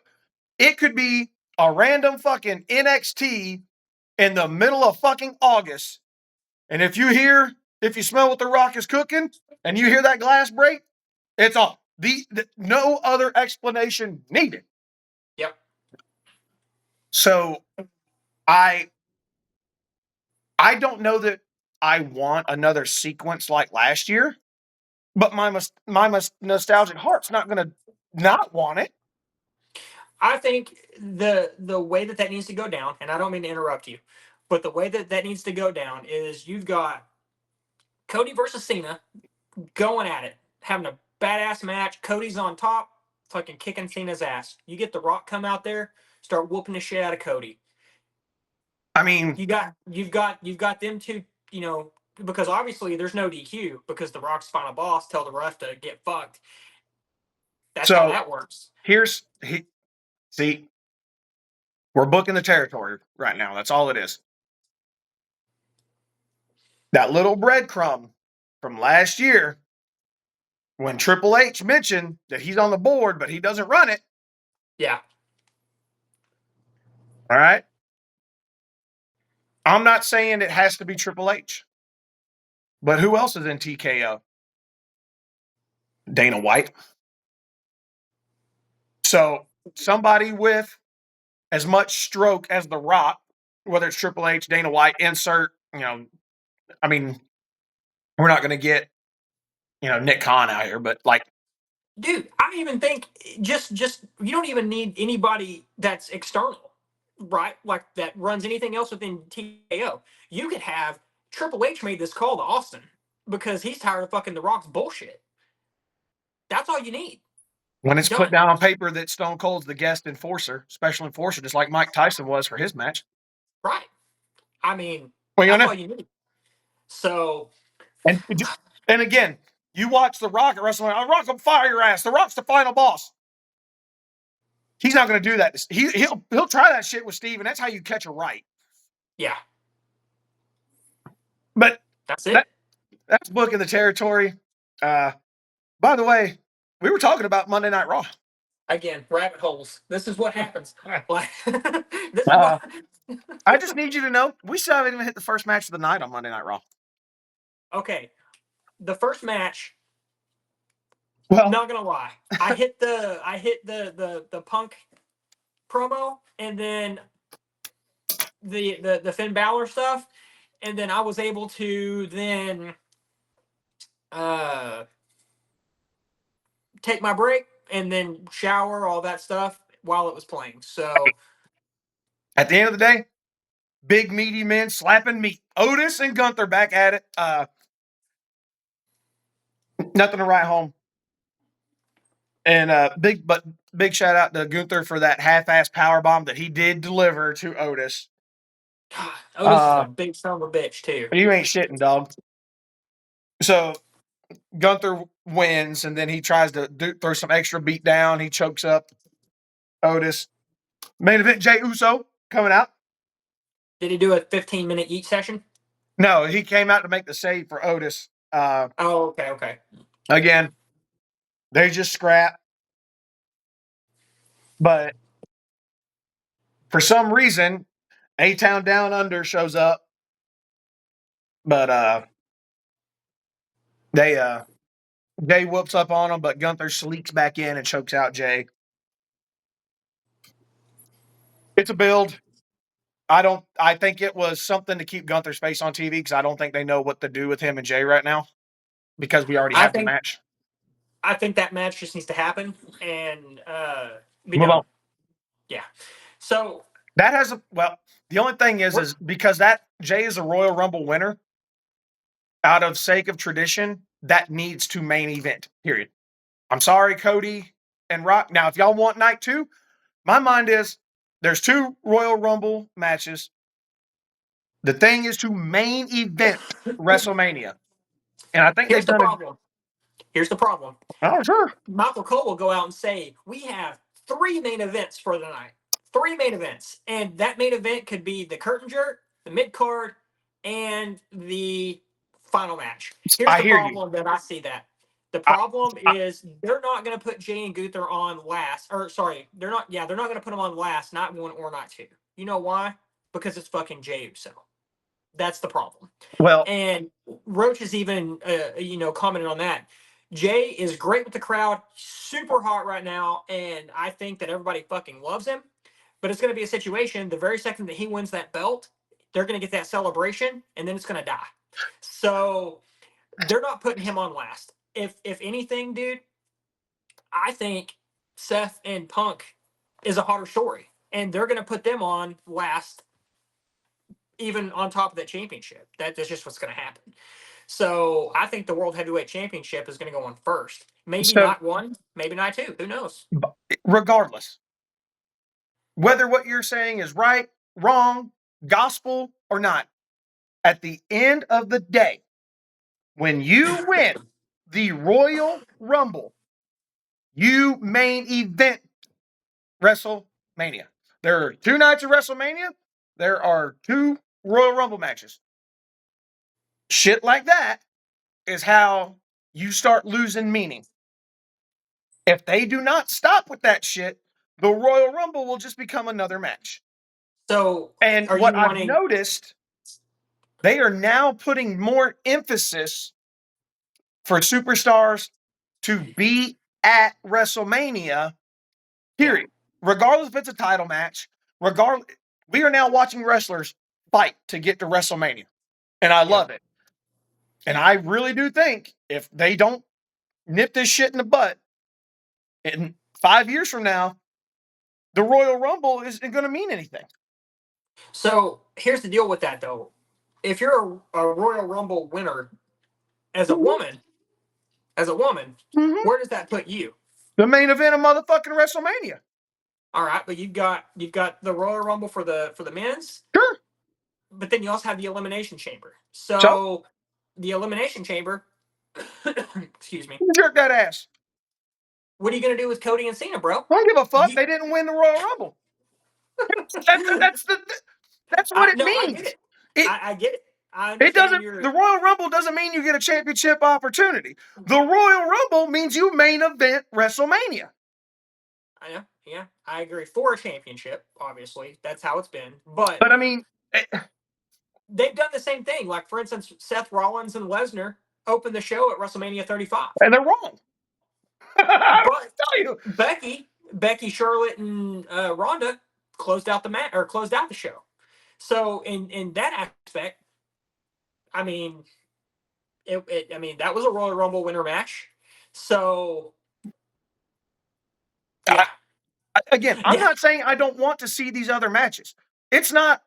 it could be a random fucking NXT in the middle of fucking August. And if you smell what The Rock is cooking and you hear that glass break, it's all. No other explanation needed. Yep. So I don't know that I want another sequence like last year, but my nostalgic heart's not going to not want it. I think the way that needs to go down, and I don't mean to interrupt you, but the way that needs to go down is you've got Cody versus Cena going at it, having a badass match. Cody's on top, fucking kicking Cena's ass. You get The Rock come out there, start whooping the shit out of Cody. I mean, you've got them two, because obviously there's no DQ because The Rock's final boss tell the ref to get fucked. That's how that works. See, we're booking the territory right now. That's all it is. That little breadcrumb from last year when Triple H mentioned that he's on the board, but he doesn't run it. Yeah. All right. I'm not saying it has to be Triple H, but who else is in TKO? Dana White. So somebody with as much stroke as The Rock, whether it's Triple H, Dana White, insert, I mean, we're not going to get, Nick Khan out here, but dude, I even think just you don't even need anybody that's external, right? Like that runs anything else within TKO. You could have Triple H made this call to Austin because he's tired of fucking The Rock's bullshit. That's all you need. When it's put down on paper that Stone Cold's the guest enforcer, special enforcer, just like Mike Tyson was for his match. Right. I mean, Well, you that's know, all you need. So and again, you watch The Rock at WrestleMania. The Rock will fire your ass. The Rock's the final boss. He's not going to do that. He'll try that shit with Steve, and that's how you catch a right. yeah, But that's it. that's booking the territory. By the way, we were talking about Monday Night Raw. Again, rabbit holes. This is what happens. Like, this is Uh, what. I just need you to know we still haven't even hit the first match of the night on Monday Night Raw. Okay, the first match. Well, Not gonna lie, I hit the Punk promo, and then the Finn Balor stuff, and then I was able to then take my break and then shower, all that stuff while it was playing. So at the end of the day, big meaty men slapping meat. Otis and Gunther back at it. Nothing to write home. And big shout out to Gunther for that half-ass power bomb that he did deliver to Otis. God, Otis is a big son of a bitch too. You ain't shitting, dog. So Gunther wins, and then he tries to throw some extra beat down. He chokes up Otis. Main event, Jey Uso coming out. Did he do a 15-minute each session? No, he came out to make the save for Otis. Oh, okay. Again, they just scrap. But for some reason, A-Town Down Under shows up. But Jay whoops up on him, but Gunther sleeks back in and chokes out Jay. It's a build. I think it was something to keep Gunther's face on TV because I don't think they know what to do with him and Jay right now because we already have the match. I think that match just needs to happen and be Move done. on. Yeah. So that has the only thing is because that Jay is a Royal Rumble winner, out of sake of tradition, that needs to main event, period. I'm sorry, Cody and Rock. Now, if y'all want night 2, my mind is there's 2 Royal Rumble matches. The thing is to main event WrestleMania. And I think here's the they've done problem. Here's the problem. Oh, sure. Michael Cole will go out and say, we have 3 main events for the night. 3 main events. And that main event could be the curtain jerk, the mid-card, and the final match. Here's the problem that I see that. The problem is they're not going to put Jay and Gunther on last. Or, sorry, they're not going to put them on last, not 1 or not 2. You know why? Because it's fucking Jey Uso. That's the problem. Well, and Roach has even, commented on that. Jay is great with the crowd, super hot right now, and I think that everybody fucking loves him. But it's going to be a situation, the very second that he wins that belt, they're going to get that celebration, and then it's going to die. So they're not putting him on last. If anything, dude, I think Seth and Punk is a hotter story, and they're going to put them on last, even on top of that championship. That's just what's going to happen. So I think the World Heavyweight Championship is going to go on first. Maybe not 1, maybe not 2. Who knows? Regardless, whether what you're saying is right, wrong, gospel, or not, at the end of the day, when you win the Royal Rumble, you main event WrestleMania. There are 2 nights of WrestleMania. There are 2 Royal Rumble matches. Shit like that is how you start losing meaning. If they do not stop with that shit, the Royal Rumble will just become another match. So, and what I've noticed, they are now putting more emphasis for superstars to be at WrestleMania, period. Yeah. Regardless if it's a title match, we are now watching wrestlers fight to get to WrestleMania. And I love it. And I really do think if they don't nip this shit in the butt, in 5 years from now, the Royal Rumble isn't going to mean anything. So here's the deal with that, though. If you're a Royal Rumble winner as a woman, where does that put you? The main event of motherfucking WrestleMania. All right, but you've got the Royal Rumble for the men's. Sure. but then you also have the Elimination Chamber. So the Elimination Chamber, excuse me. Jerk that ass. What are you going to do with Cody and Cena, bro? I don't give a fuck. They didn't win the Royal Rumble. That's what it No, I means. get it. It, I get it. I it understand doesn't. The Royal Rumble doesn't mean you get a championship opportunity. The Royal Rumble means you main event WrestleMania. I know. Yeah, I agree. For a championship, obviously, that's how it's been. But I mean, they've done the same thing. Like, for instance, Seth Rollins and Lesnar opened the show at WrestleMania 35. and they're wrong. I But tell you, Becky, Charlotte, and Ronda closed out the show. So in that aspect, I mean, that was a Royal Rumble winner match. So yeah. Again, I'm not saying I don't want to see these other matches. It's not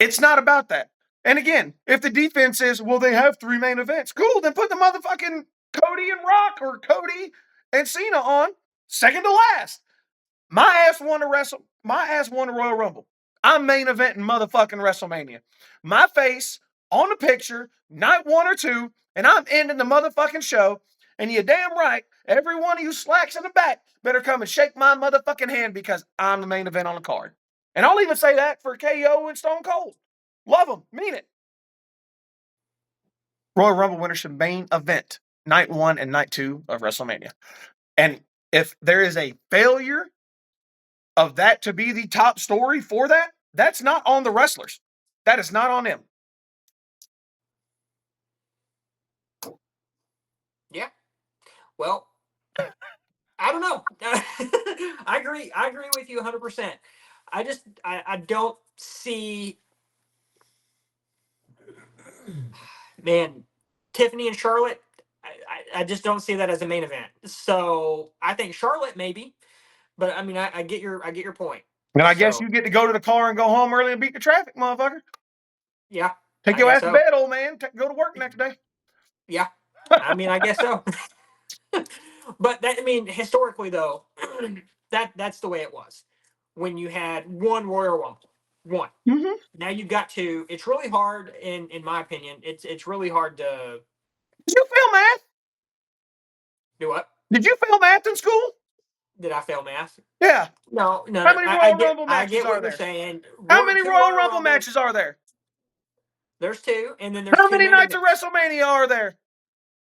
about that. And again, if the defense is, well, they have 3 main events, cool, then put the motherfucking Cody and Rock or Cody and Cena on second to last. My ass won a Royal Rumble. I'm main eventing motherfucking WrestleMania. My face on the picture, night 1 or 2, and I'm ending the motherfucking show. And you're damn right, every one of you slacks in the back better come and shake my motherfucking hand because I'm the main event on the card. And I'll even say that for KO and Stone Cold. Love them, mean it. Royal Rumble winner should main event night 1 and night 2 of WrestleMania. And if there is a failure of that to be the top story for that, that's not on the wrestlers. That is not on them. Yeah. Well, I don't know. I agree with you 100%. I don't see, man, Tiffany and Charlotte, I just don't see that as a main event. So I think Charlotte maybe, but I mean I get your point. And I guess you get to go to the car and go home early and beat the traffic, motherfucker. Yeah. Take your ass to bed, old man. Go to work next day. Yeah. I mean, I guess so. But historically though, that's the way it was. When you had one Royal Rumble. One. Mm-hmm. Now you've got two. It's really hard, in my opinion. It's really hard to. Did you fail math? Do what? Did you fail math in school? Did I fail math? Yeah. No. How many Royal Rumble matches I get what are there? you're saying. How many Royal Rumble matches are there? There's 2, and then there's How 2 many nights of WrestleMania are there?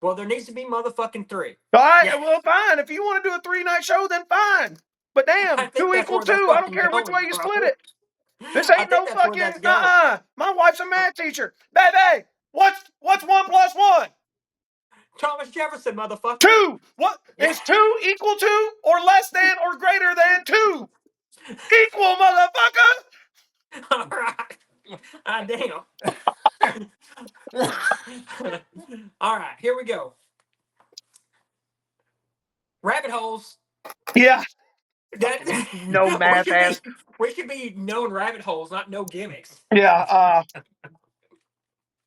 Well, there needs to be motherfucking 3. All right, well, fine. If you want to do a 3-night show, then fine. But damn, 2 equals 2. I don't care which way you split it. This ain't no fucking My wife's a math teacher. Baby, what's 1 plus 1? Thomas Jefferson, motherfucker. 2. What is 2 equal to or less than or greater than 2? Equal, motherfucker. All right. Damn. All right, here we go. Rabbit holes. Yeah. That No math ass. We should be known rabbit holes, not no gimmicks. Yeah.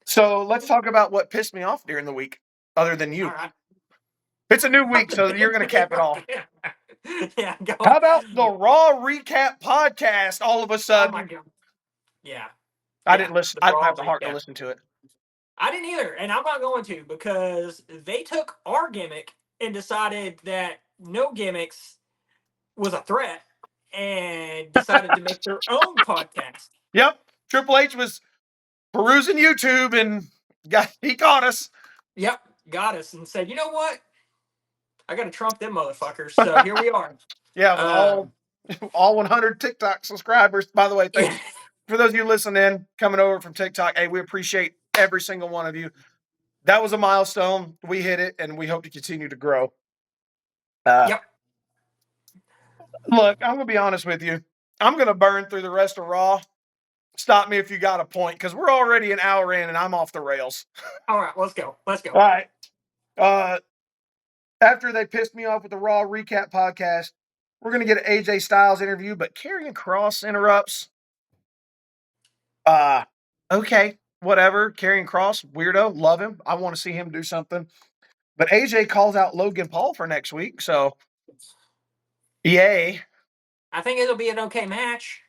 So let's talk about what pissed me off during the week, other than you. All right. It's a new week, so you're going to cap it off. Yeah, go. How about the Raw Recap podcast all of a sudden? Oh my God. Yeah. I didn't listen. I don't have the heart to listen to it. I didn't either, and I'm not going to, because they took our gimmick and decided that Know Gimmicks was a threat and decided to make their own podcast. Yep. Triple H was perusing YouTube and he caught us. Yep. Got us and said, you know what? I got to trump them motherfuckers. So here we are. Yeah. All 100 TikTok subscribers. By the way, thanks for those of you listening, coming over from TikTok. Hey, we appreciate every single one of you. That was a milestone. We hit it, and we hope to continue to grow. Yep. Look, I'm going to be honest with you. I'm going to burn through the rest of Raw. Stop me if you got a point, because we're already an hour in, and I'm off the rails. All right, let's go. All right. After they pissed me off with the Raw Recap podcast, we're going to get an AJ Styles interview, but Karrion Kross interrupts. Okay, whatever. Karrion Kross, weirdo, love him. I want to see him do something. But AJ calls out Logan Paul for next week, so yay. I think it'll be an okay match.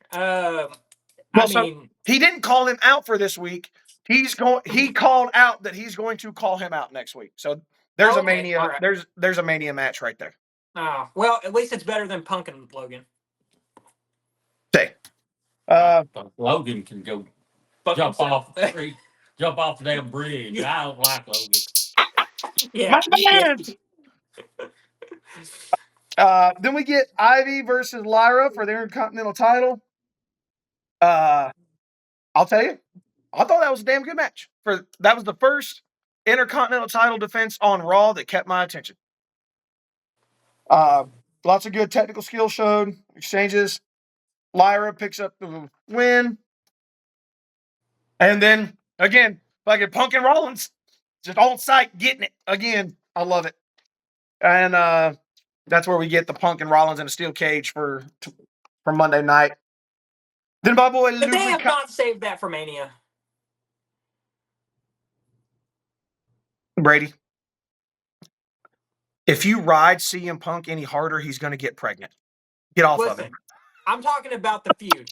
Well, I so mean, he didn't call him out for this week. He called out that he's going to call him out next week. So there's a okay, mania. all right. There's a mania match right there. Oh, well, at least it's better than Punk and Logan. Say. But Logan can go Fuck jump himself. off the tree, jump off the damn bridge. I don't like Logan. Yeah. My man! Then we get Ivy versus Lyra for the Intercontinental title. I'll tell you, I thought that was a damn good match. That was the first Intercontinental title defense on Raw that kept my attention. Lots of good technical skills showed, exchanges. Lyra picks up the win. And then, again, fucking Punk and Rollins just on site getting it again. I love it. And that's where we get the Punk and Rollins in a steel cage for Monday night. Then my boy But they Ludwig. have not saved that for Mania. Brady, if you ride CM Punk any harder, he's going to get pregnant. Get off of him. Listen, I'm talking about the feud.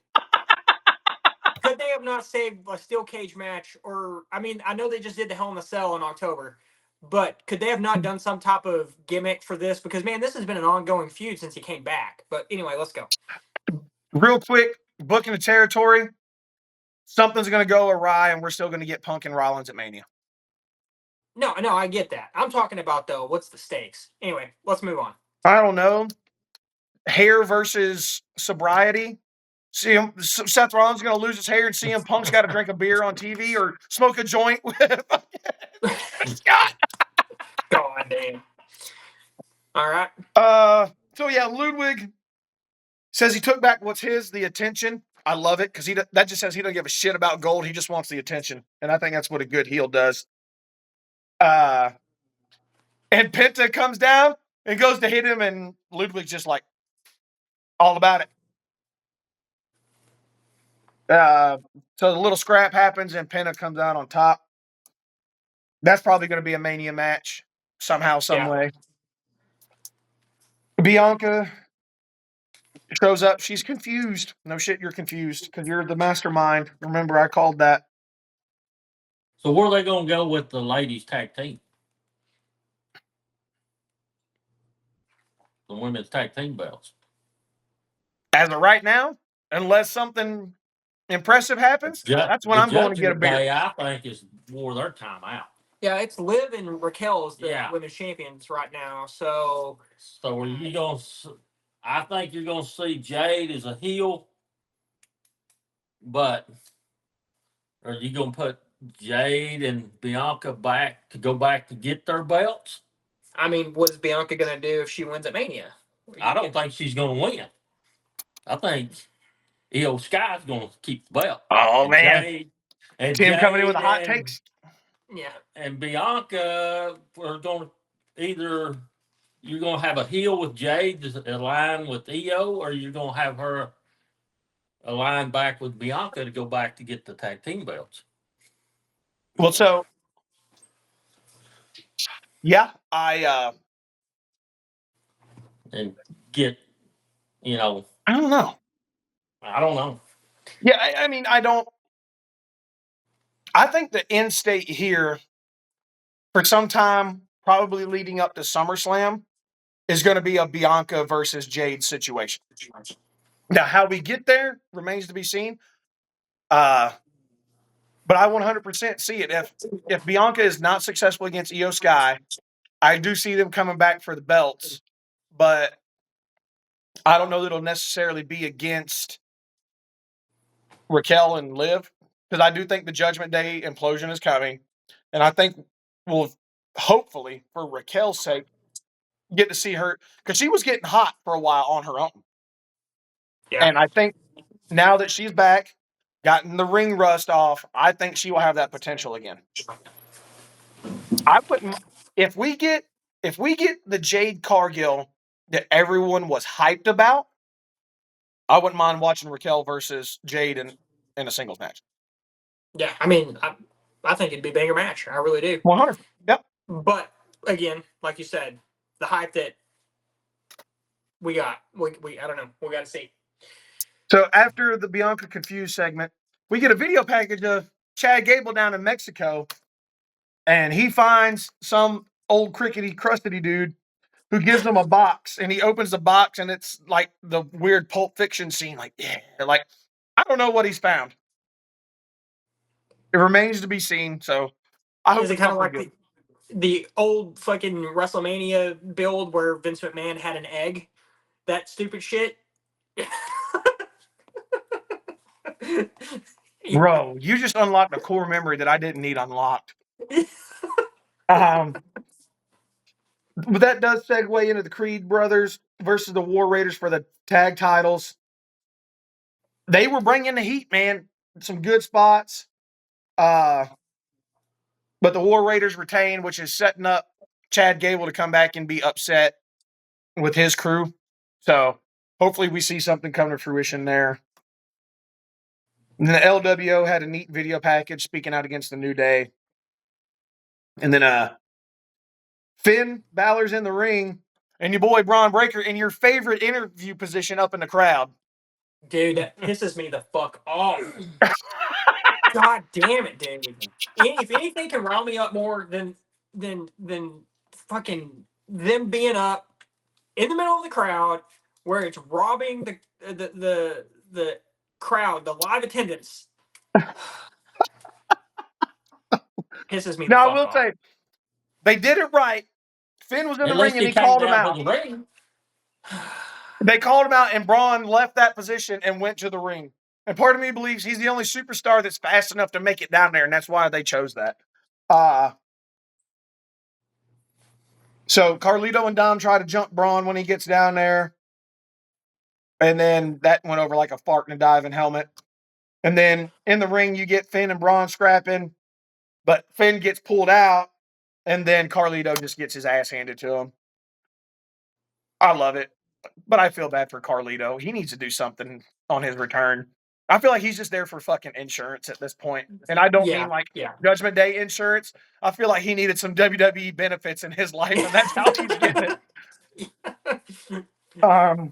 Could they have not saved a steel cage match? Or, I mean, I know they just did the Hell in a Cell in October, but could they have not done some type of gimmick for this? Because, man, this has been an ongoing feud since he came back. But anyway, let's go. Real quick, booking the territory. Something's going to go awry, and we're still going to get Punk and Rollins at Mania. No, I get that. I'm talking about, though, what's the stakes? Anyway, let's move on. I don't know. Hair versus sobriety. Seth Rollins is going to lose his hair, and CM Punk's got to drink a beer on TV or smoke a joint with Scott. God damn. All right. So yeah, Ludwig says he took back what's his, the attention. I love it because that just says he doesn't give a shit about gold. He just wants the attention, and I think that's what a good heel does. And Penta comes down and goes to hit him, and Ludwig's just like all about it. So the little scrap happens, and Penta comes out on top. That's probably going to be a Mania match somehow, some way. Bianca shows up. She's confused. No shit, you're confused because you're the mastermind. Remember, I called that. So where are they going to go with the ladies tag team? The women's tag team belts. As of right now, unless something impressive happens, that's when I'm going to get a beer. Day, I think is more their time out. Yeah, it's Liv and Raquel as the women's champions right now. So are you going to? I think you're going to see Jade as a heel, but are you going to put Jade and Bianca back to go back to get their belts? I mean, what's Bianca going to do if she wins at Mania? I don't think she's going to win. I think Io Sky's going to keep the belt. Oh, man. Tim coming in with the hot takes. Yeah. And Bianca are going to either you're going to have a heel with Jade to align with Io, or you're going to have her align back with Bianca to go back to get the tag team belts. Well, so yeah, and get, I don't know. Yeah, I mean, I think the end state here for some time, probably leading up to SummerSlam, is going to be a Bianca versus Jade situation. Now, how we get there remains to be seen. But I 100% see it. If Bianca is not successful against Io Sky, I do see them coming back for the belts. But I don't know that it'll necessarily be against Raquel and Liv, because I do think the Judgment Day implosion is coming. And I think we'll, hopefully, for Raquel's sake, get to see her, because she was getting hot for a while on her own. Yeah. And I think now that she's back, gotten the ring rust off, I think she will have that potential again. If we get the Jade Cargill that everyone was hyped about, I wouldn't mind watching Raquel versus Jade in a singles match. Yeah, I mean, I think it'd be a banger match. I really do. 100. Yep. But again, like you said, the hype that we got, we I don't know, we got to see. So after the Bianca Confused segment, we get a video package of Chad Gable down in Mexico, and he finds some old crickety, crustedy dude who gives him a box, and he opens the box, and it's like the weird Pulp Fiction scene. Like, yeah, like I don't know what he's found. It remains to be seen. So I hope Is it it's kind of something like good. the old fucking WrestleMania build where Vince McMahon had an egg? That stupid shit. Bro, you just unlocked a core memory that I didn't need unlocked. But that does segue into the Creed brothers versus the War Raiders for the tag titles. They were bringing the heat, man. Some good spots. But the War Raiders retain, which is setting up Chad Gable to come back and be upset with his crew. So hopefully we see something come to fruition there. And then the LWO had a neat video package speaking out against the New Day. And then Finn Balor's in the ring, and your boy Braun Breaker in your favorite interview position up in the crowd. Dude, that pisses me the fuck off. God damn it, dude. If anything can rile me up more than fucking them being up in the middle of the crowd where it's robbing the crowd, the live attendance. Pisses me the Now, I fuck will off. say, they did it right. Finn was in the At ring, least and he he came called him down to out. the ring. They called him out, and Braun left that position and went to the ring. And part of me believes he's the only superstar that's fast enough to make it down there, and that's why they chose that. So Carlito and Dom try to jump Braun when he gets down there. And then that went over like a fart in a diving helmet. And then in the ring, you get Finn and Braun scrapping, but Finn gets pulled out, and then Carlito just gets his ass handed to him. I love it, but I feel bad for Carlito. He needs to do something on his return. I feel like he's just there for fucking insurance at this point. And I don't mean like Yeah. Judgment Day insurance. I feel like he needed some WWE benefits in his life, and that's how he's getting it.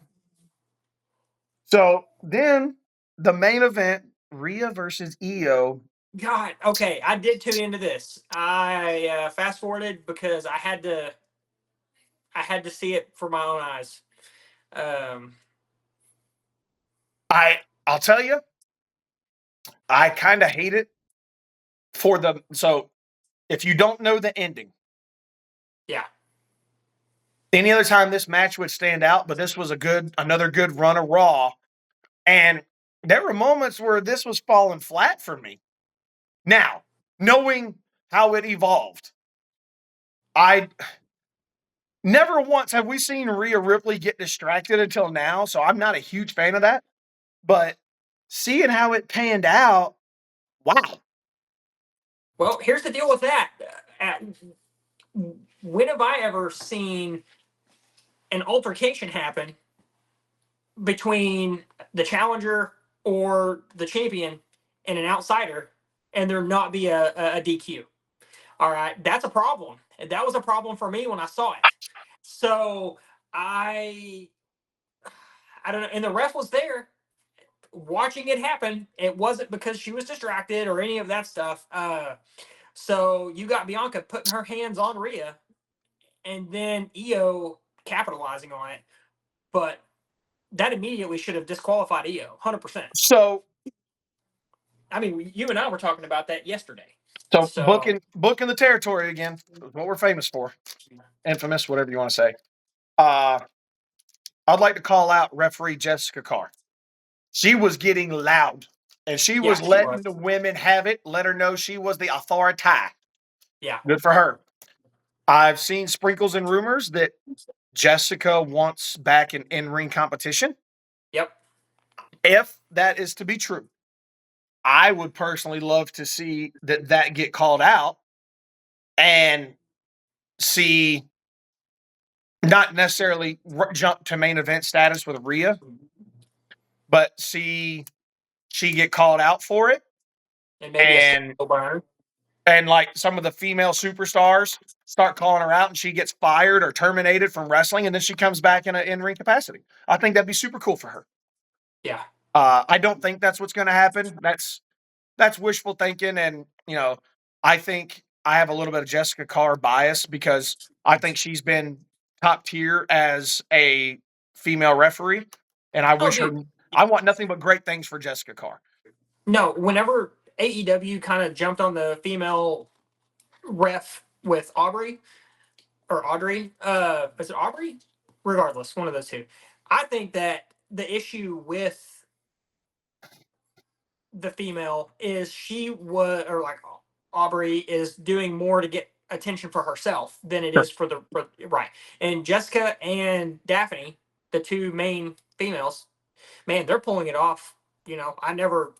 So then the main event, Rhea versus Io. God, okay, I did tune into this. I fast forwarded because I had to see it for my own eyes. I'll tell you, I kind of hate it for the so if you don't know the ending. Yeah. Any other time this match would stand out, but this was another good run of Raw. And there were moments where this was falling flat for me. Now, knowing how it evolved, I never once have we seen Rhea Ripley get distracted until now, so I'm not a huge fan of that. But seeing how it panned out, wow. Well, here's the deal with that. When have I ever seen an altercation happen between the challenger or the champion and an outsider, and there not be a DQ? All right, that's a problem. That was a problem for me when I saw it. So I don't know. And the ref was there watching it happen. It wasn't because she was distracted or any of that stuff. So you got Bianca putting her hands on Rhea, and then Io capitalizing on it. But that immediately should have disqualified Io, 100%. So I mean, you and I were talking about that yesterday. So, So booking the territory again, what we're famous for. Infamous, whatever you want to say. I'd like to call out referee Jessica Carr. She was getting loud, and she was letting the women have it, let her know she was the authority. Yeah. Good for her. I've seen sprinkles and rumors that Jessica wants back an in-ring competition. Yep. If that is to be true, I would personally love to see that get called out and see not necessarily jump to main event status with Rhea, but see she get called out for it. And maybe a slow burn. And like some of the female superstars start calling her out and she gets fired or terminated from wrestling, and then she comes back in an in-ring capacity. I think that'd be super cool for her. Yeah. I don't think that's what's going to happen. That's wishful thinking, and I think I have a little bit of Jessica Carr bias because I think she's been top tier as a female referee, and I Oh, wish her. dude. I want nothing but great things for Jessica Carr. No, whenever AEW kind of jumped on the female ref with Aubrey or Audrey, is it Aubrey? Regardless, one of those two. I think that the issue with the female is she was, or like Aubrey is doing more to get attention for herself than it Sure. is for right. And Jessica and Daphne, the two main females, man, they're pulling it off. I never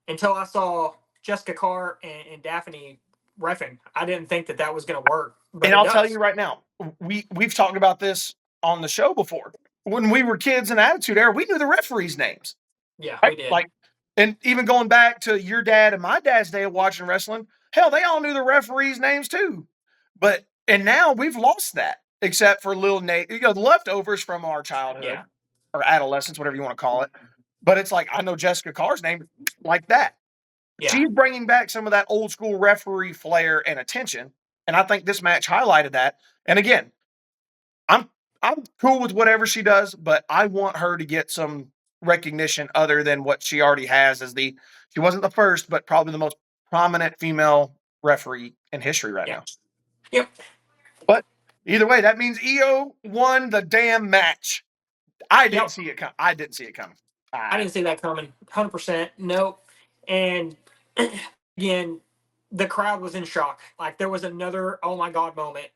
until I saw Jessica Carr and Daphne reffing, I didn't think that was going to work, but And it I'll tell you does. right now, we've talked about this on the show before. When we were kids in Attitude Era, we knew the referees' names. Yeah, Right? we did. Like, and even going back to your dad and my dad's day of watching wrestling, hell, they all knew the referees' names too. And now we've lost that, except for little Nate, the leftovers from our childhood Yeah, or adolescence, whatever you want to call it. But it's like I know Jessica Carr's name like that. yeah, She's bringing back some of that old school referee flair and attention, and I think this match highlighted that. And again, I'm I'm cool with whatever she does, but I want her to get some recognition other than what she already has as she wasn't the first, but probably the most prominent female referee in history right yeah, now. yep, But either way, that means EO won the damn match. I didn't yep. see it come. I didn't see it coming. I didn't see that coming. 100%. Nope. And again, the crowd was in shock. Like there was another oh my god moment.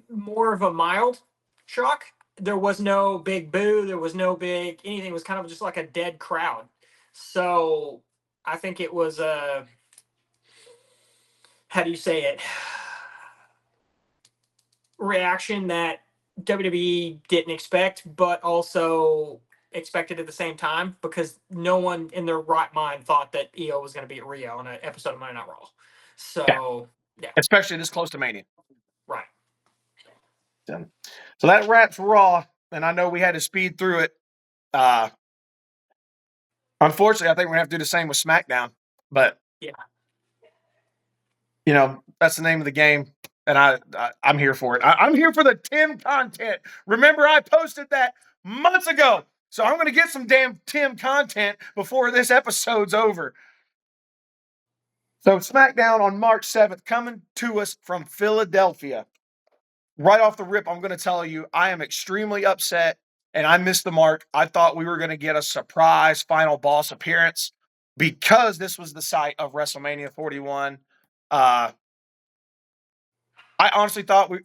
More of a mild shock. There was no big boo. There was no big anything. It was kind of just like a dead crowd. So I think it was how do you say it? Reaction that WWE didn't expect, but also expected at the same time because no one in their right mind thought that EO was going to beat Rio on an episode of Monday Night Raw. Yeah, So yeah, especially this close to Mania. right. So that wraps Raw, and I know we had to speed through it. Uh, Unfortunately, I think we're gonna have to do the same with SmackDown, but Yeah. That's the name of the game, and I'm here for it. I'm here for the Tim content. Remember, I posted that months ago, so I'm going to get some damn Tim content before this episode's over. So SmackDown on March 7th, coming to us from Philadelphia. Right off the rip, I'm going to tell you, I am extremely upset, and I missed the mark. I thought we were going to get a surprise final boss appearance because this was the site of WrestleMania 41. I honestly thought we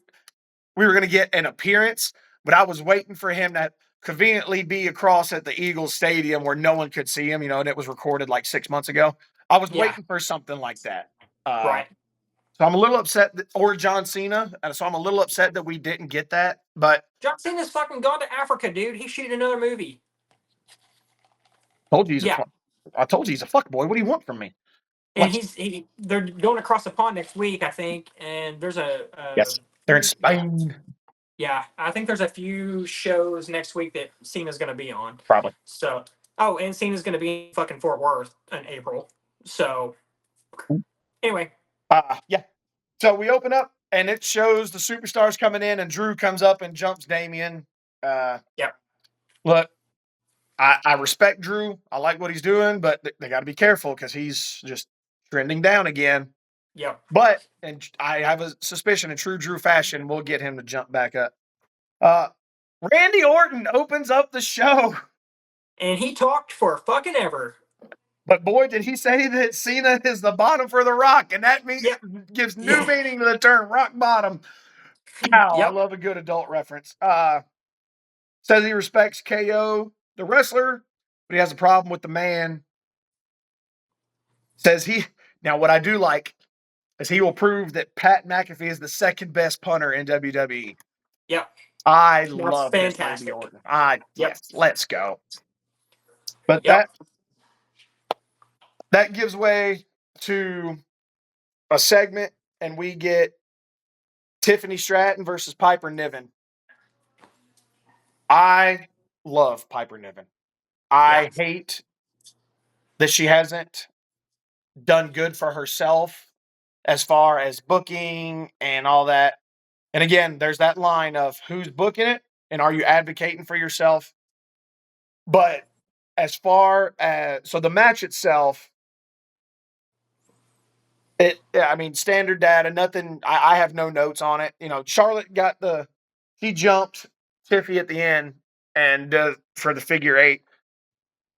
were going to get an appearance, but I was waiting for him to conveniently be across at the Eagles Stadium where no one could see him, and it was recorded like 6 months ago. I was Yeah. waiting for something like that. Right. So I'm a little upset or John Cena. So I'm a little upset that we didn't get that, but John Cena's fucking gone to Africa, dude. He's shooting another movie. told you Yeah. I told you he's a fuck boy. What do you want from me? And they're going across the pond next week, I think. And there's Yes. They're in yeah. Spain. Yeah, I think there's a few shows next week that Cena's going to be on. Probably. So, and Cena's going to be in fucking Fort Worth in April. So, anyway. Yeah. So we open up and it shows the superstars coming in, and Drew comes up and jumps Damien. Yeah. Look, I respect Drew. I like what he's doing, but they got to be careful because he's just trending down again. Yep. But, and I have a suspicion in true Drew fashion, we'll get him to jump back up. Randy Orton opens up the show. And he talked for fucking ever. But boy, did he say that Cena is the bottom for the Rock, and that gives new meaning to the term rock bottom. Wow, I love a good adult reference. Says he respects KO, the wrestler, but he has a problem with the man. Says now what I do like is he will prove that Pat McAfee is the second best punter in WWE. Yep. I That's love fantastic. this Randy Orton. Yes, let's go. But that gives way to a segment, and we get Tiffany Stratton versus Piper Niven. I love Piper Niven. Yeah. I hate that she hasn't done good for herself as far as booking and all that. And again, there's that line of who's booking it and are you advocating for yourself? But as far as so the match itself, I mean, standard data, nothing. I have no notes on it. Charlotte he jumped Tiffy at the end and for the figure eight,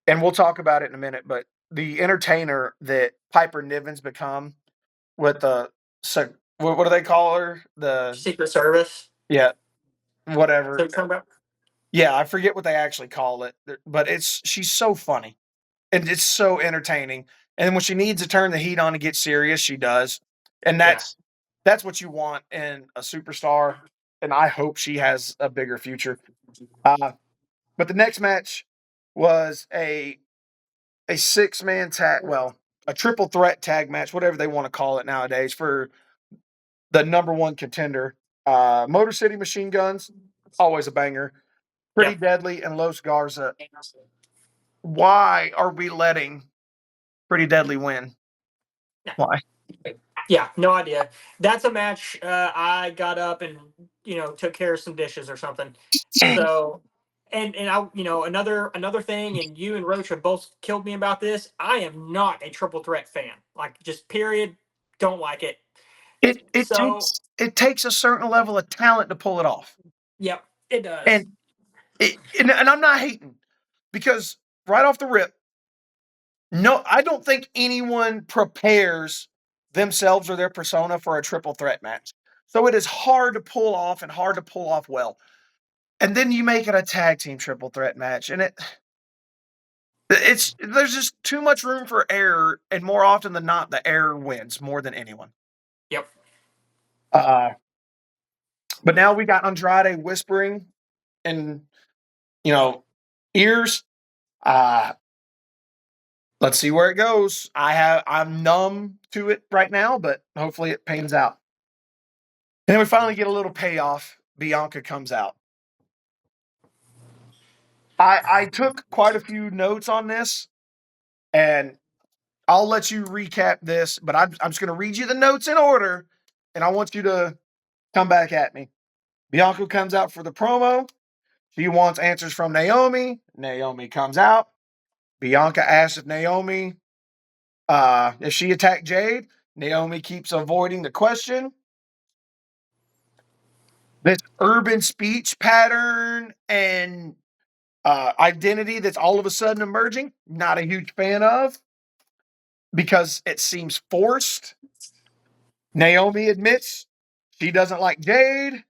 and we'll talk about it in a minute. But the entertainer that Piper Niven's become with what do they call her? Secret Service. Yeah, So whatever. you're talking about? Yeah, I forget what they actually call it, but she's so funny and it's so entertaining. And when she needs to turn the heat on and get serious, she does. And Yeah. that's what you want in a superstar. And I hope she has a bigger future. But the next match was a 6-man tag, well, a triple threat tag match, whatever they want to call it nowadays, for the number one contender. Motor City Machine Guns, always a banger. Pretty Yep. Deadly and Los Garza. Why are we letting Pretty Deadly win? Why? Yeah, no idea. That's a match. I got up and took care of some dishes or something. So, and I another thing, and you and Roach have both killed me about this. I am not a triple threat fan. Like, just period. Don't like it. So, It takes a certain level of talent to pull it off. yep, it does. And I'm not hating, because right off the rip, no, I don't think anyone prepares themselves or their persona for a triple threat match. So it is hard to pull off and hard to pull off well. And then you make it a tag team triple threat match, and there's just too much room for error, and more often than not, the error wins more than anyone. Yep. But now we got Andrade whispering in ears. Let's see where it goes. I'm numb to it right now, but hopefully it pans out. And then we finally get a little payoff. Bianca comes out. I took quite a few notes on this, and I'll let you recap this, but I'm just going to read you the notes in order, and I want you to come back at me. Bianca comes out for the promo. She wants answers from Naomi. Naomi comes out. Bianca asks if she attacked Jade. Naomi keeps avoiding the question. This urban speech pattern and identity that's all of a sudden emerging, not a huge fan of, because it seems forced. Naomi admits she doesn't like Jade.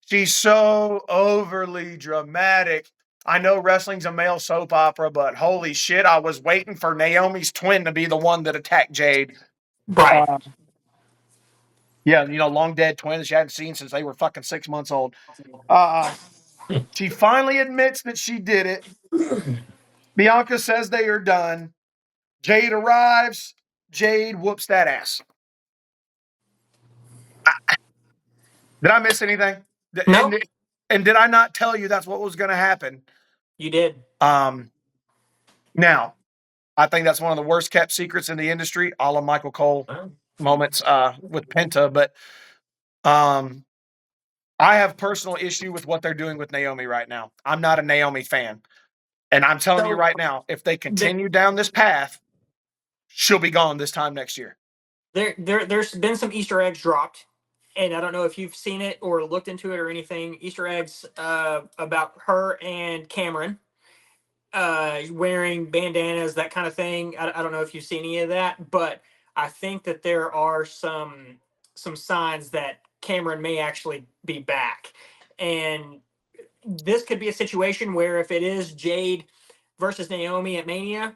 She's so overly dramatic. I know wrestling's a male soap opera, but holy shit, I was waiting for Naomi's twin to be the one that attacked Jade. Right. Yeah, long dead twins she hadn't seen since they were fucking 6 months old. She finally admits that she did it. Bianca says they are done. Jade arrives. Jade whoops that ass. Did I miss anything? No, And did I not tell you that's what was going to happen? you did. Now, I think that's one of the worst kept secrets in the industry, a la Michael Cole moments with Penta. But I have personal issue with what they're doing with Naomi right now. I'm not a Naomi fan. And I'm telling you right now, if they continue down this path, she'll be gone this time next year. There's been some Easter eggs dropped, and I don't know if you've seen it or looked into it or anything. Easter eggs about her and Cameron wearing bandanas, that kind of thing. I don't know if you've seen any of that, but I think that there are some signs that Cameron may actually be back, and this could be a situation where if it is Jade versus Naomi at Mania,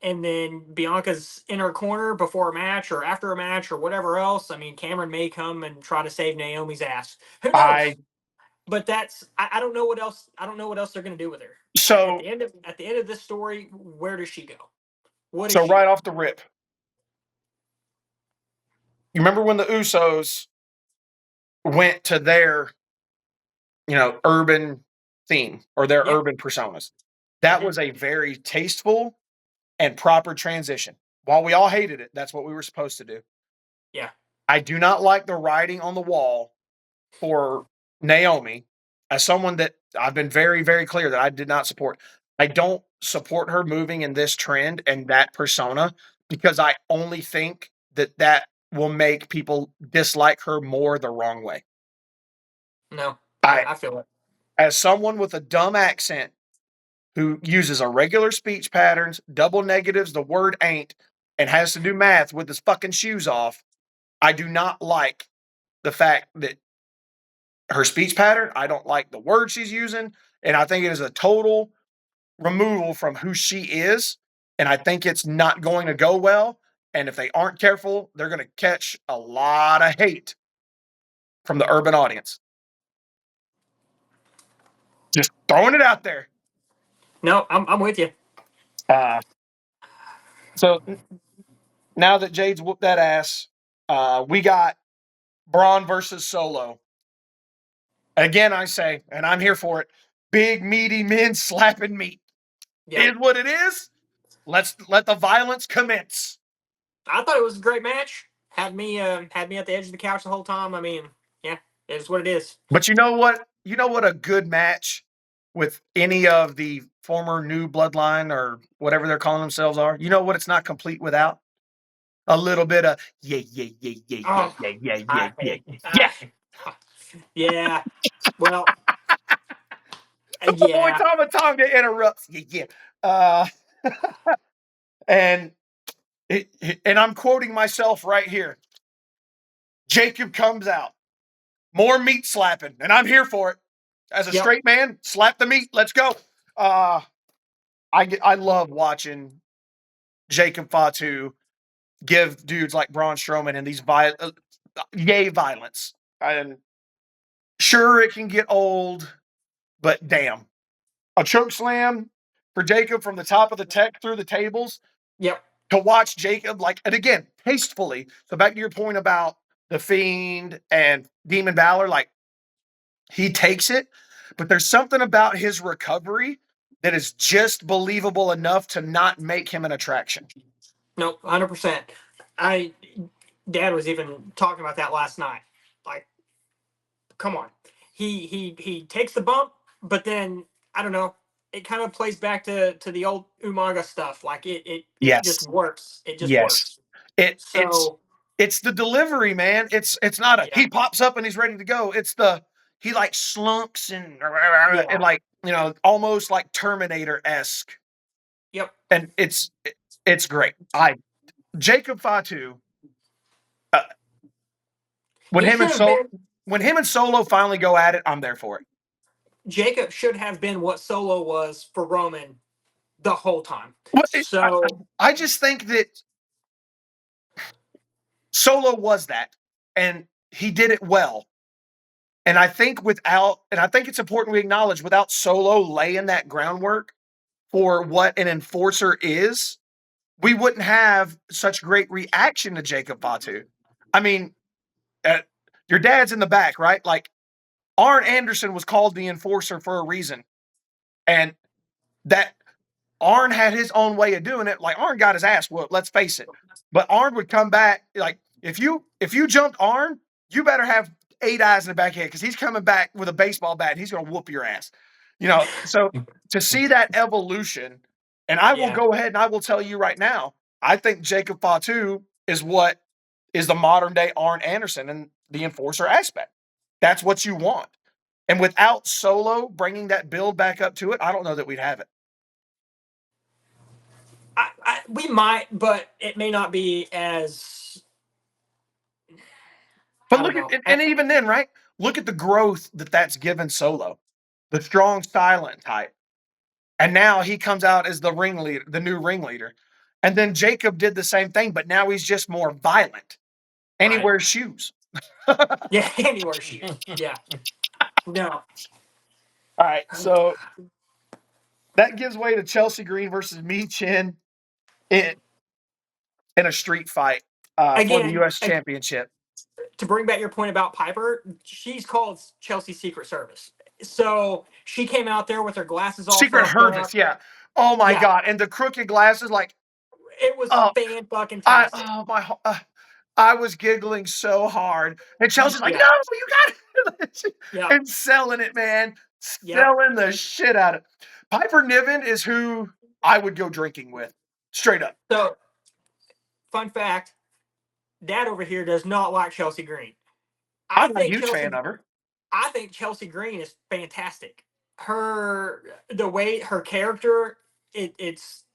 and then Bianca's in her corner before a match or after a match or whatever else, I mean, Cameron may come and try to save Naomi's ass. Who knows? But I don't know what else. I don't know what else they're going to do with her. So at the end of this story, where does she go? What is so she right do? off the rip, you remember when the Usos went to their urban theme or their Yeah. urban personas. That Mhm. was a very tasteful and proper transition. While we all hated it, that's what we were supposed to do. Yeah. I do not like the writing on the wall for Naomi as someone that I've been very, very clear that I did not support. I don't support her moving in this trend and that persona because I only think that that will make people dislike her more the wrong way. No, I, I feel it. as someone with a dumb accent who uses irregular speech patterns, double negatives, the word ain't, and has to do math with his fucking shoes off, I do not like the fact that her speech pattern, I don't like the words she's using, and I think it is a total removal from who she is, and I think it's not going to go well, and if they aren't careful, they're going to catch a lot of hate from the urban audience. Just throwing it out there. No, I'm with you. So now that Jade's whooped that ass, we got Braun versus Solo. Again, I say, and I'm here for it, big, meaty men slapping meat. Yeah. Is what it is. Let's let the violence commence. I thought it was a great match. Had me at the edge of the couch the whole time. I mean, yeah, it is what it is. But you know what? You know what a good match with any of the former new bloodline or whatever they're calling themselves are? You know what it's not complete without? A little bit of yeah. Yeah. Well, The boy yeah. Tama Tonga interrupts. Yeah. And and I'm quoting myself right here. Jacob comes out. More meat slapping, and I'm here for it. As a straight man, slap the meat. Let's go. I love watching Jacob Fatu give dudes like Braun Strowman and these yay violence. And sure, it can get old, but damn, a choke slam for Jacob from the top of the tech through the tables. Yep. To watch Jacob, like, and again, tastefully. So back to your point about the Fiend and Demon Balor, like, he takes it, but there's something about his recovery that is just believable enough to not make him an attraction. No, 100%. Dad was even talking about that last night. Like, come on, he takes the bump, but then I don't know. It kind of plays back to the old Umaga stuff. Like it just works. It just works. It's the delivery, man. It's not a he pops up and he's ready to go. It's the he like slumps and like, you know, almost like Terminator-esque. Yep. And it's great. Jacob Fatu, when him and Solo finally go at it, I'm there for it. Jacob should have been what Solo was for Roman the whole time. I just think that Solo was that, and he did it well. And I think it's important we acknowledge without Solo laying that groundwork for what an enforcer is, we wouldn't have such great reaction to Jacob Fatu. I mean, your dad's in the back, right? Like, Arn Anderson was called the enforcer for a reason. And that Arn had his own way of doing it. Like, Arn got his ass whooped, let's face it. But Arn would come back, like, if you jumped Arn, you better have 8 eyes in the back head because he's coming back with a baseball bat and he's going to whoop your ass. You know, so to see that evolution, and I will go ahead and I will tell you right now, I think Jacob Fatu is what is the modern day Arn Anderson and the enforcer aspect. That's what you want. And without Solo bringing that build back up to it, I don't know that we'd have it. We might, but it may not be as. But look at, and even then, right? Look at the growth that's given Solo, the strong, silent type, and now he comes out as the ringleader, the new ringleader, and then Jacob did the same thing, but now he's just more violent, and he wears shoes. Yeah, and he wears shoes. Yeah. No. All right, so that gives way to Chelsea Green versus Mi Chen in a street fight for the U.S. Championship. To bring back your point about Piper, she's called Chelsea's Secret Service. So she came out there with her glasses all Secret fucked up. Hervis, yeah. Oh my Yeah. god, and the crooked glasses, like, It was oh, fan-fucking-tastic. I was giggling so hard, and Chelsea's like, Yeah. "No, you got it," Yeah. and selling it, man, Yep. selling the shit out of it. Piper Niven is who I would go drinking with, straight up. So, fun fact, Dad over here does not like Chelsea Green. I I'm not a think huge fan Chelsea of her. I think Chelsea Green is fantastic. The way her character, it's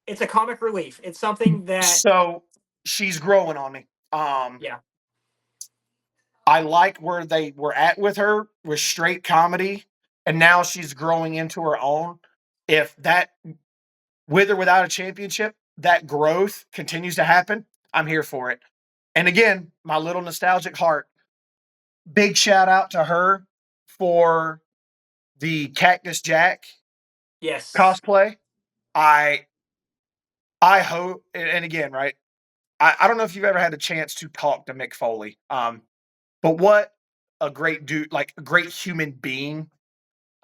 a comic relief. It's something that, So she's growing on me. yeah. I like where they were at with her with straight comedy, and now she's growing into her own. If that, with or without a championship, that growth continues to happen, I'm here for it. And again, my little nostalgic heart, big shout out to her for the Cactus Jack Yes. cosplay. I hope, and again, right? I don't know if you've ever had the chance to talk to Mick Foley, but what a great dude, like a great human being.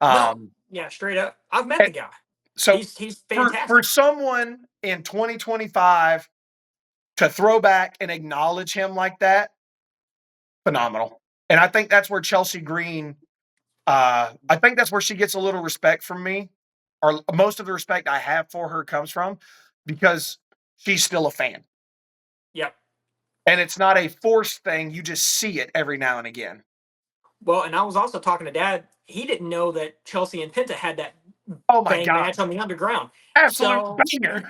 No. Yeah, straight up. I've met And the guy. so He's for fantastic. someone in 2025 to throw back and acknowledge him like that, phenomenal. And I think that's where Chelsea Green, I think that's where she gets a little respect from me, or most of the respect I have for her comes from, because she's still a fan. Yep. And it's not a forced thing. You just see it every now and again. Well, and I was also talking to Dad. He didn't know that Chelsea and Penta had that Oh my bang God. match on the underground. Absolute So banger.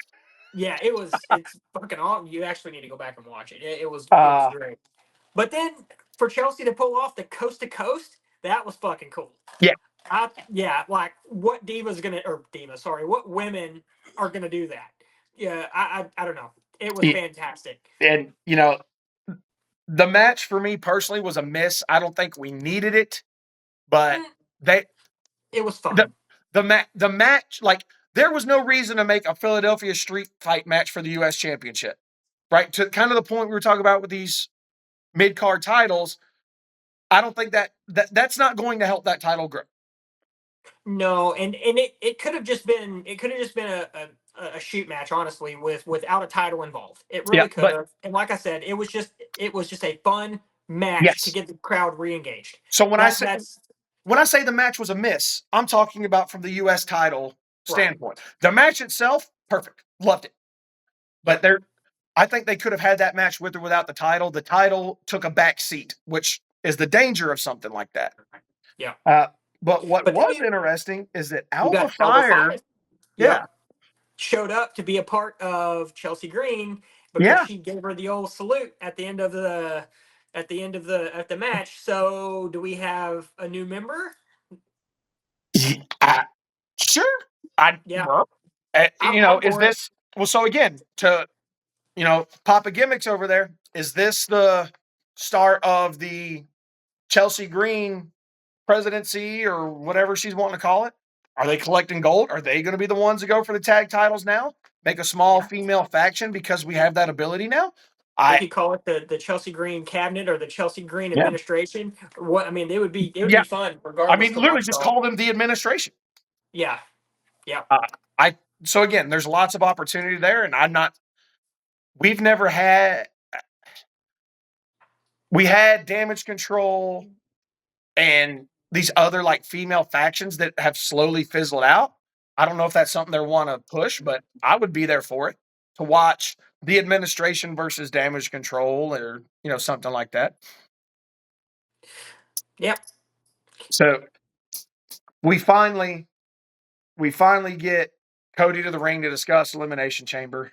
yeah, it's fucking awesome. You actually need to go back and watch it. It was Uh, great. But then for Chelsea to pull off the coast to coast, that was fucking cool. Yeah. Yeah, like what what women are gonna do that? Yeah, I don't know. It was fantastic. And, the match for me personally was a miss. I don't think we needed it, but they, It was the, fun. the match, like, there was no reason to make a Philadelphia street fight match for the U.S. Championship, right? To kind of the point we were talking about with these mid card titles, I don't think that's not going to help that title grow. No, and it could have just been a shoot match, honestly, without a title involved. It Yeah, really could but have. And like I said, it was just a fun match to yes. get the crowd re-engaged. So when I say That's the match was a miss, I'm talking about from the U.S. title right. standpoint. The match itself, perfect, loved it. But Yep. I think they could have had that match with or without the title. The title took a back seat, which is the danger of something like that. Yeah. But what But then was interesting is that you Alba got Alba Fire, Fire. yeah, Yep. Showed up to be a part of Chelsea Green because yeah, she gave her the old salute at the end of the match. So do we have a new member? sure. Yeah. Well, I'm is for it. this so again to Papa Gimmicks over there? Is this the start of the Chelsea Green presidency or whatever she's wanting to call it? Are they collecting gold? Are they going to be the ones to go for the tag titles now? Make a small Yeah. female faction because we have that ability now? They could call it the Chelsea Green cabinet or the Chelsea Green administration. What I mean, it would be Yeah. fun I regardless mean, to literally watch it just all. call them the administration. Yeah. Yeah. So again, there's lots of opportunity there, and we've never had, we had Damage Control and these other like female factions that have slowly fizzled out. I don't know if that's something they want to push, but I would be there for it to watch the administration versus Damage Control or something like that. Yep. So we finally get Cody to the ring to discuss Elimination Chamber.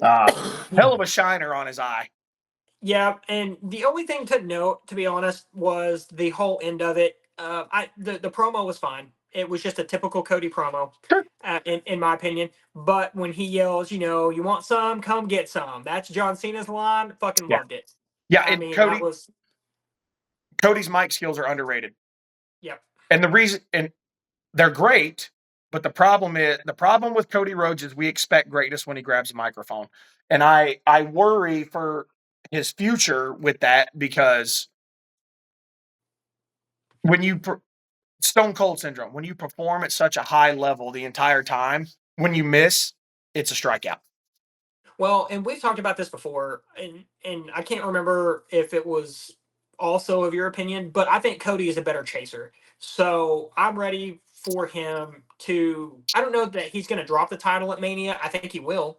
Hell of a shiner on his eye. Yeah, and the only thing to note, to be honest, was the whole end of it. The promo was fine. It was just a typical Cody promo, Sure. in my opinion. But when he yells, you want some, come get some. That's John Cena's line. Fucking Yeah. loved it. Yeah, I and mean, that was. Cody's mic skills are underrated. Yep. And the reason, and they're great, but the problem with Cody Rhodes is we expect greatness when he grabs a microphone. And I worry for his future with that because when you Stone Cold syndrome, when you perform at such a high level the entire time, when you miss, it's a strikeout. Well, and we've talked about this before, and I can't remember if it was also of your opinion, but I think Cody is a better chaser. So I'm ready for him to. I don't know that he's going to drop the title at Mania. I think he will,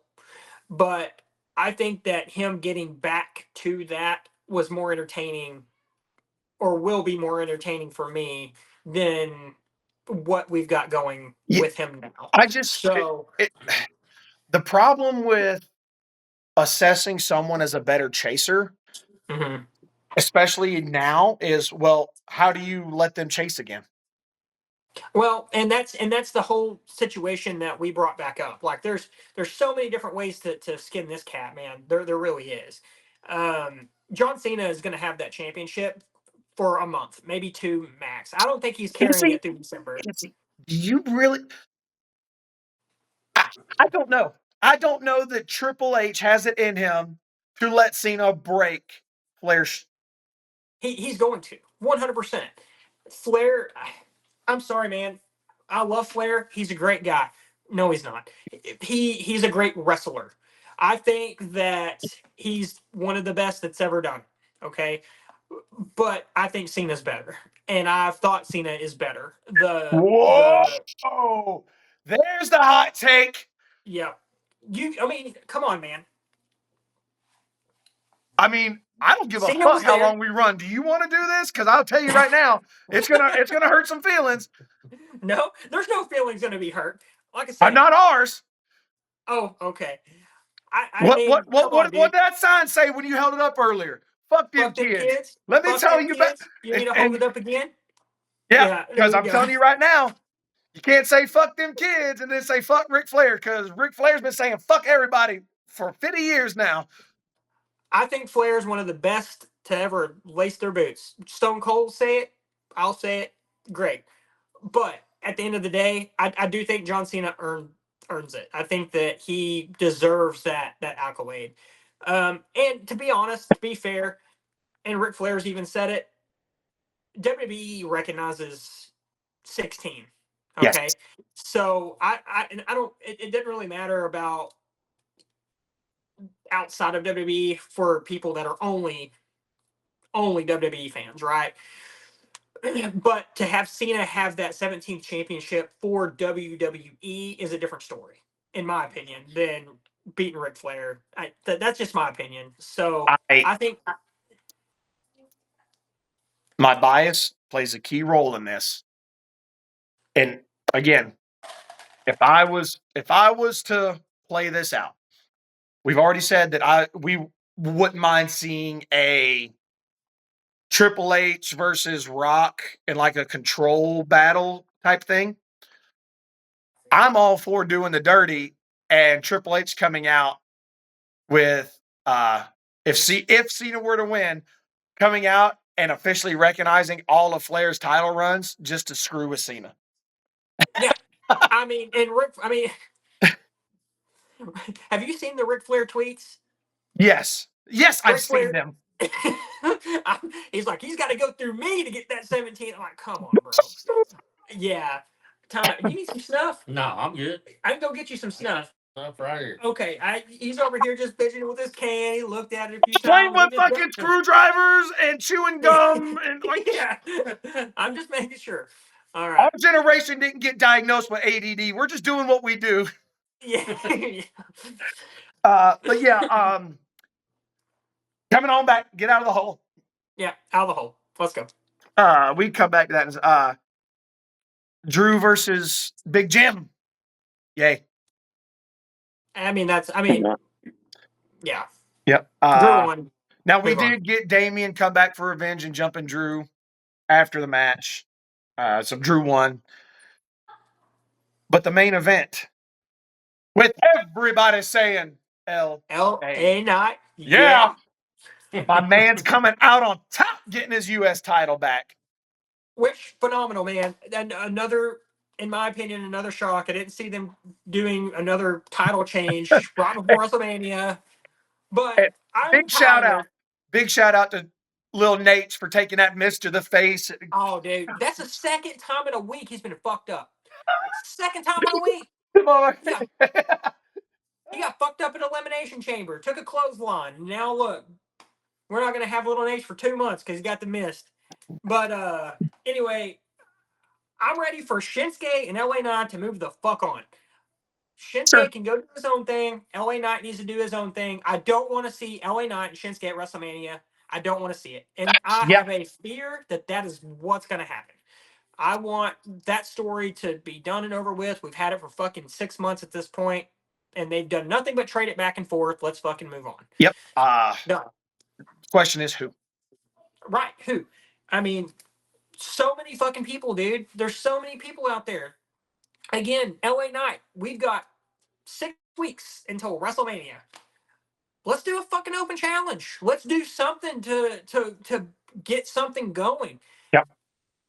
but I think that him getting back to that was more entertaining, or will be more entertaining for me than what we've got going Yeah, with him now. I just So the problem with assessing someone as a better chaser, mhm. especially now, is well, how do you let them chase again? Well, and that's the whole situation that we brought back up. Like there's so many different ways to skin this cat, man. There really is. John Cena is going to have that championship for a month, maybe two max. I don't think he's Is carrying he? it through December. Is he? Do you really? I don't know. I don't know that Triple H has it in him to let Cena break Flair's. He's going to 100%. Flair, I'm sorry, man. I love Flair. He's a great guy. No, he's not. He's a great wrestler. I think that he's one of the best that's ever done. Okay, but I think Cena's better, and I've thought Cena is better. Whoa! There's the hot take. Yeah, I mean, come on, man. I mean, I don't give a Cena fuck was how there. long we run. Do you want to do this? Because I'll tell you right now, it's gonna hurt some feelings. No, there's no feelings going to be hurt. Like I said. Not ours. Oh, okay. I What what mean, what come on, what what dude. did that sign say when you held it up earlier? Fuck them Fuck them kids. kids. Let me Fuck tell them you about kids. You need and, to hold and it up again? yeah, Yeah, there because we I'm go. telling you right now, you can't say fuck them kids and then say fuck Ric Flair because Ric Flair's been saying fuck everybody for 50 years now. I think Flair is one of the best to ever lace their boots. Stone Cold say it. I'll say it. Great. But at the end of the day, I do think John Cena earns it. I think that he deserves that accolade. And to be honest, to be fair, and Ric Flair's even said it, WWE recognizes 16. Yes. Okay. So I don't it didn't really matter about outside of WWE for people that are only WWE fans, right? But to have Cena have that 17th championship for WWE is a different story, in my opinion, than beating Ric Flair. That's just my opinion. So I I think my bias plays a key role in this. And again, if I was to play this out, we've already said that we wouldn't mind seeing a Triple H versus Rock in like a control battle type thing. I'm all for doing the dirty and Triple H coming out with if Cena were to win, coming out and officially recognizing all of Flair's title runs just to screw with Cena. yeah. I mean, have you seen the Ric Flair tweets? Yes. Yes, I've Ric seen Flair. them. He's like, he's got to go through me to get that 17. I'm like, come on, bro. Yeah. Time out. You need some snuff? No, I'm good. I can go get you some snuff. Stuff right here. Okay. He's over here just bitching with his can. He looked at it a few Playing times. with fucking screwdrivers and chewing gum and like Yeah. I'm just making sure. All our right. generation didn't get diagnosed with ADD. We're just doing what we do. Yeah. But yeah, coming on back, get out of the hole. Yeah. Out of the hole. Let's go. We come back to that. Drew versus Big Jim. Yay. I mean, yeah. Yep. Drew won. Now we Move on. did get Damian come back for revenge and jumping Drew after the match. So Drew won. But the main event, with everybody saying LA Knight. Yeah. My man's coming out on top, getting his U.S. title back. Which phenomenal, man. And another, in my opinion, another shock. I didn't see them doing another title change right before WrestleMania. But And I'm big shout out. tired. Big shout out to little Nate's for taking that miss to the face. Oh, dude, that's the second time in a week he's been fucked up. Second time in a week. He got fucked up in elimination chamber. Took a clothesline. Now look, we're not gonna have little Nate for 2 months because he got the mist. But anyway, I'm ready for Shinsuke and LA Knight to move the fuck on. Shinsuke Sure. can go do his own thing. LA Knight needs to do his own thing. I don't want to see LA Knight and Shinsuke at WrestleMania. I don't want to see it. And I have a fear that that is what's going to happen. I want that story to be done and over with. We've had it for fucking 6 months at this point, and they've done nothing but trade it back and forth. Let's fucking move on. Yep. No. Question is who? Right. Who? I mean, so many fucking people, dude. There's so many people out there. Again, LA Knight, we've got 6 weeks until WrestleMania. Let's do a fucking open challenge. Let's do something to get something going. Yep.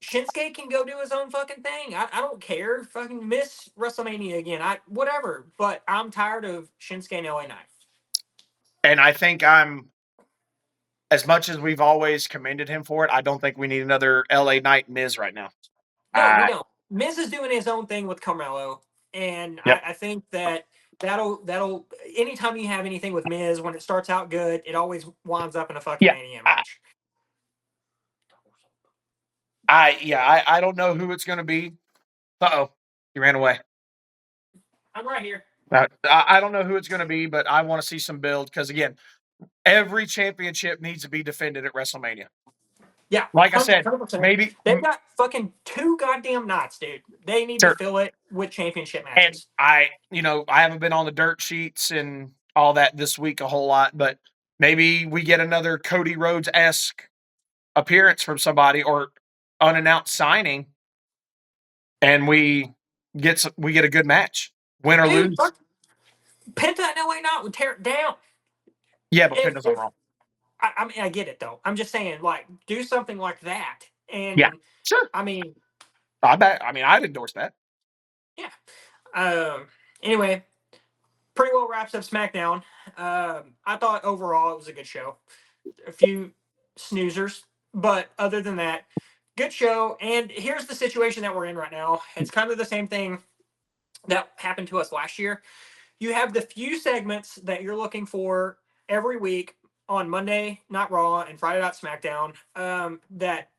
Shinsuke can go do his own fucking thing. I don't care. Fucking miss WrestleMania again. Whatever. But I'm tired of Shinsuke and LA Knight. And I think as much as we've always commended him for it, I don't think we need another LA Knight Miz right now. No, we don't. Miz is doing his own thing with Carmelo, and Yep. I think that'll anytime you have anything with Miz, when it starts out good, it always winds up in a fucking Mania match. I don't know who it's going to be. Uh-oh, he ran away. I'm right here. I don't know who it's going to be, but I want to see some build because, again, every championship needs to be defended at WrestleMania. Yeah, like I said, 100%. maybe They've got fucking 2 goddamn nights, dude. They need to fill it with championship matches. And I haven't been on the dirt sheets and all that this week a whole lot, but maybe we get another Cody Rhodes-esque appearance from somebody or unannounced signing, and we get a good match, win or lose. Penta and LA Knight would tear it down. Yeah, but Penta's on Raw. I mean, I get it though. I'm just saying, like, do something like that. And yeah, sure. I mean, I'd endorse that. Yeah. Anyway, pretty well wraps up SmackDown. I thought overall it was a good show. A few snoozers, but other than that, good show. And here's the situation that we're in right now. It's kind of the same thing that happened to us last year. You have the few segments that you're looking for every week on Monday Night Raw and Friday Night SmackDown that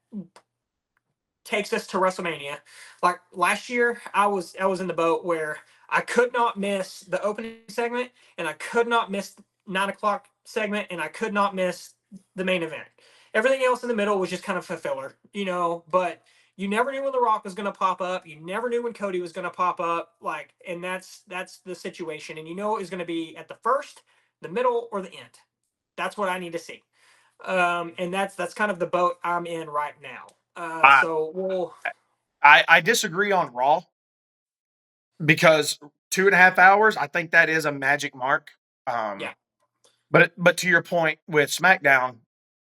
takes us to WrestleMania. Like last year, I was in the boat where I could not miss the opening segment, and I could not miss 9 o'clock segment, and I could not miss the main event. Everything else in the middle was just kind of a filler, but you never knew when The Rock was going to pop up. You never knew when Cody was going to pop up. And that's the situation. And it was going to be at the first, the middle, or the end. That's what I need to see. And that's kind of the boat I'm in right now. I disagree on Raw because 2.5 hours, I think that is a magic mark. Yeah. But to your point with SmackDown,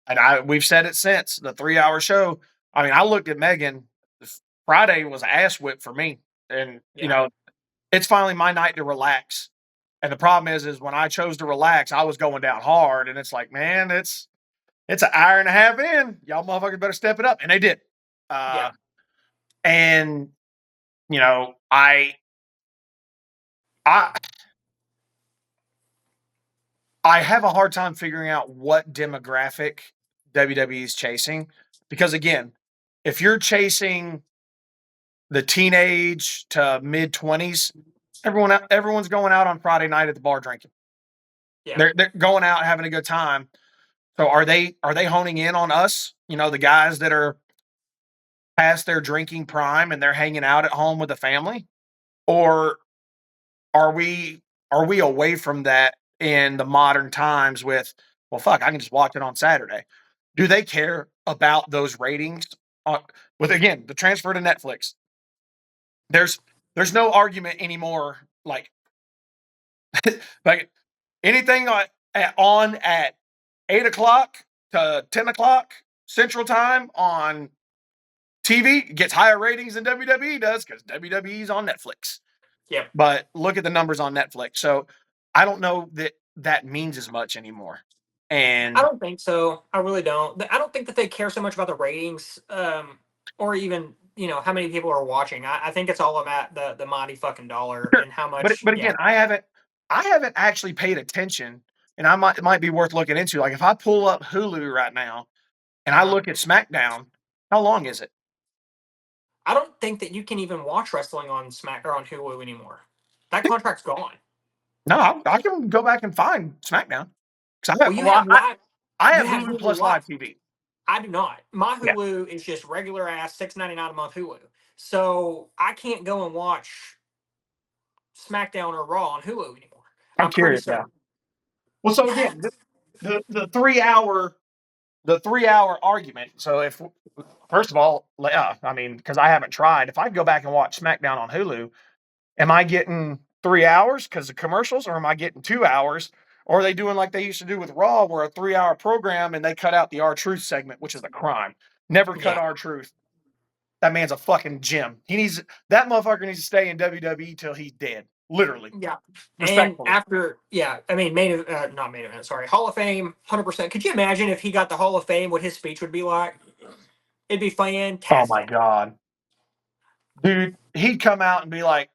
and we've said it since the 3-hour show. I mean, I looked at Megan. Friday was an ass whip for me, and it's finally my night to relax. And the problem is when I chose to relax, I was going down hard, and it's like, man, it's an hour and a half in. Y'all motherfuckers better step it up, and they did. And I have a hard time figuring out what demographic WWE is chasing because, again, if you're chasing the teenage to mid-20s, everyone's going out on Friday night at the bar drinking. Yeah. They're going out having a good time. So are they honing in on us? The guys that are past their drinking prime and they're hanging out at home with the family, or are we away from that in the modern times with, well, fuck, I can just watch it on Saturday. Do they care about those ratings? With, again, the transfer to Netflix, there's no argument anymore. Like anything on at 8 o'clock to 10 o'clock Central Time on TV gets higher ratings than WWE does because WWE's on Netflix. Yeah. But look at the numbers on Netflix. So I don't know that means as much anymore. And I don't think so. I really don't. I don't think that they care so much about the ratings, or even how many people are watching. I think it's all about the mighty fucking dollar sure, and how but much. but Yeah, again, I haven't actually paid attention, and it might be worth looking into. Like if I pull up Hulu right now and I uh, look at SmackDown, how long is it? I don't think that you can even watch wrestling on Smack or on Hulu anymore. That contract's gone. No, I can go back and find SmackDown because Well, you have live. I You have have Hulu Hulu plus Live. live TV. I do not. My Yeah, Hulu is just regular ass $6.99 a month Hulu. So I can't go and watch SmackDown or Raw on Hulu anymore. I'm I'm pretty curious now. certain. Well, so again, the 3 hour argument. So if first of all, yeah, I mean, because I haven't tried. If I go back and watch SmackDown on Hulu, am I getting 3 hours because of commercials, or am I getting 2 hours? Or are they doing like they used to do with Raw, where a 3 hour program and they cut out the R Truth segment, which is a crime. Never cut Yeah, R Truth. That man's a fucking gem. That motherfucker needs to stay in WWE till he's dead. Literally. yeah. And Respectfully. after, yeah, I mean, not main event, sorry, Hall of Fame, 100%. Could you imagine if he got the Hall of Fame, what his speech would be like? It'd be Oh my fantastic. God. Dude, he'd come out and be like,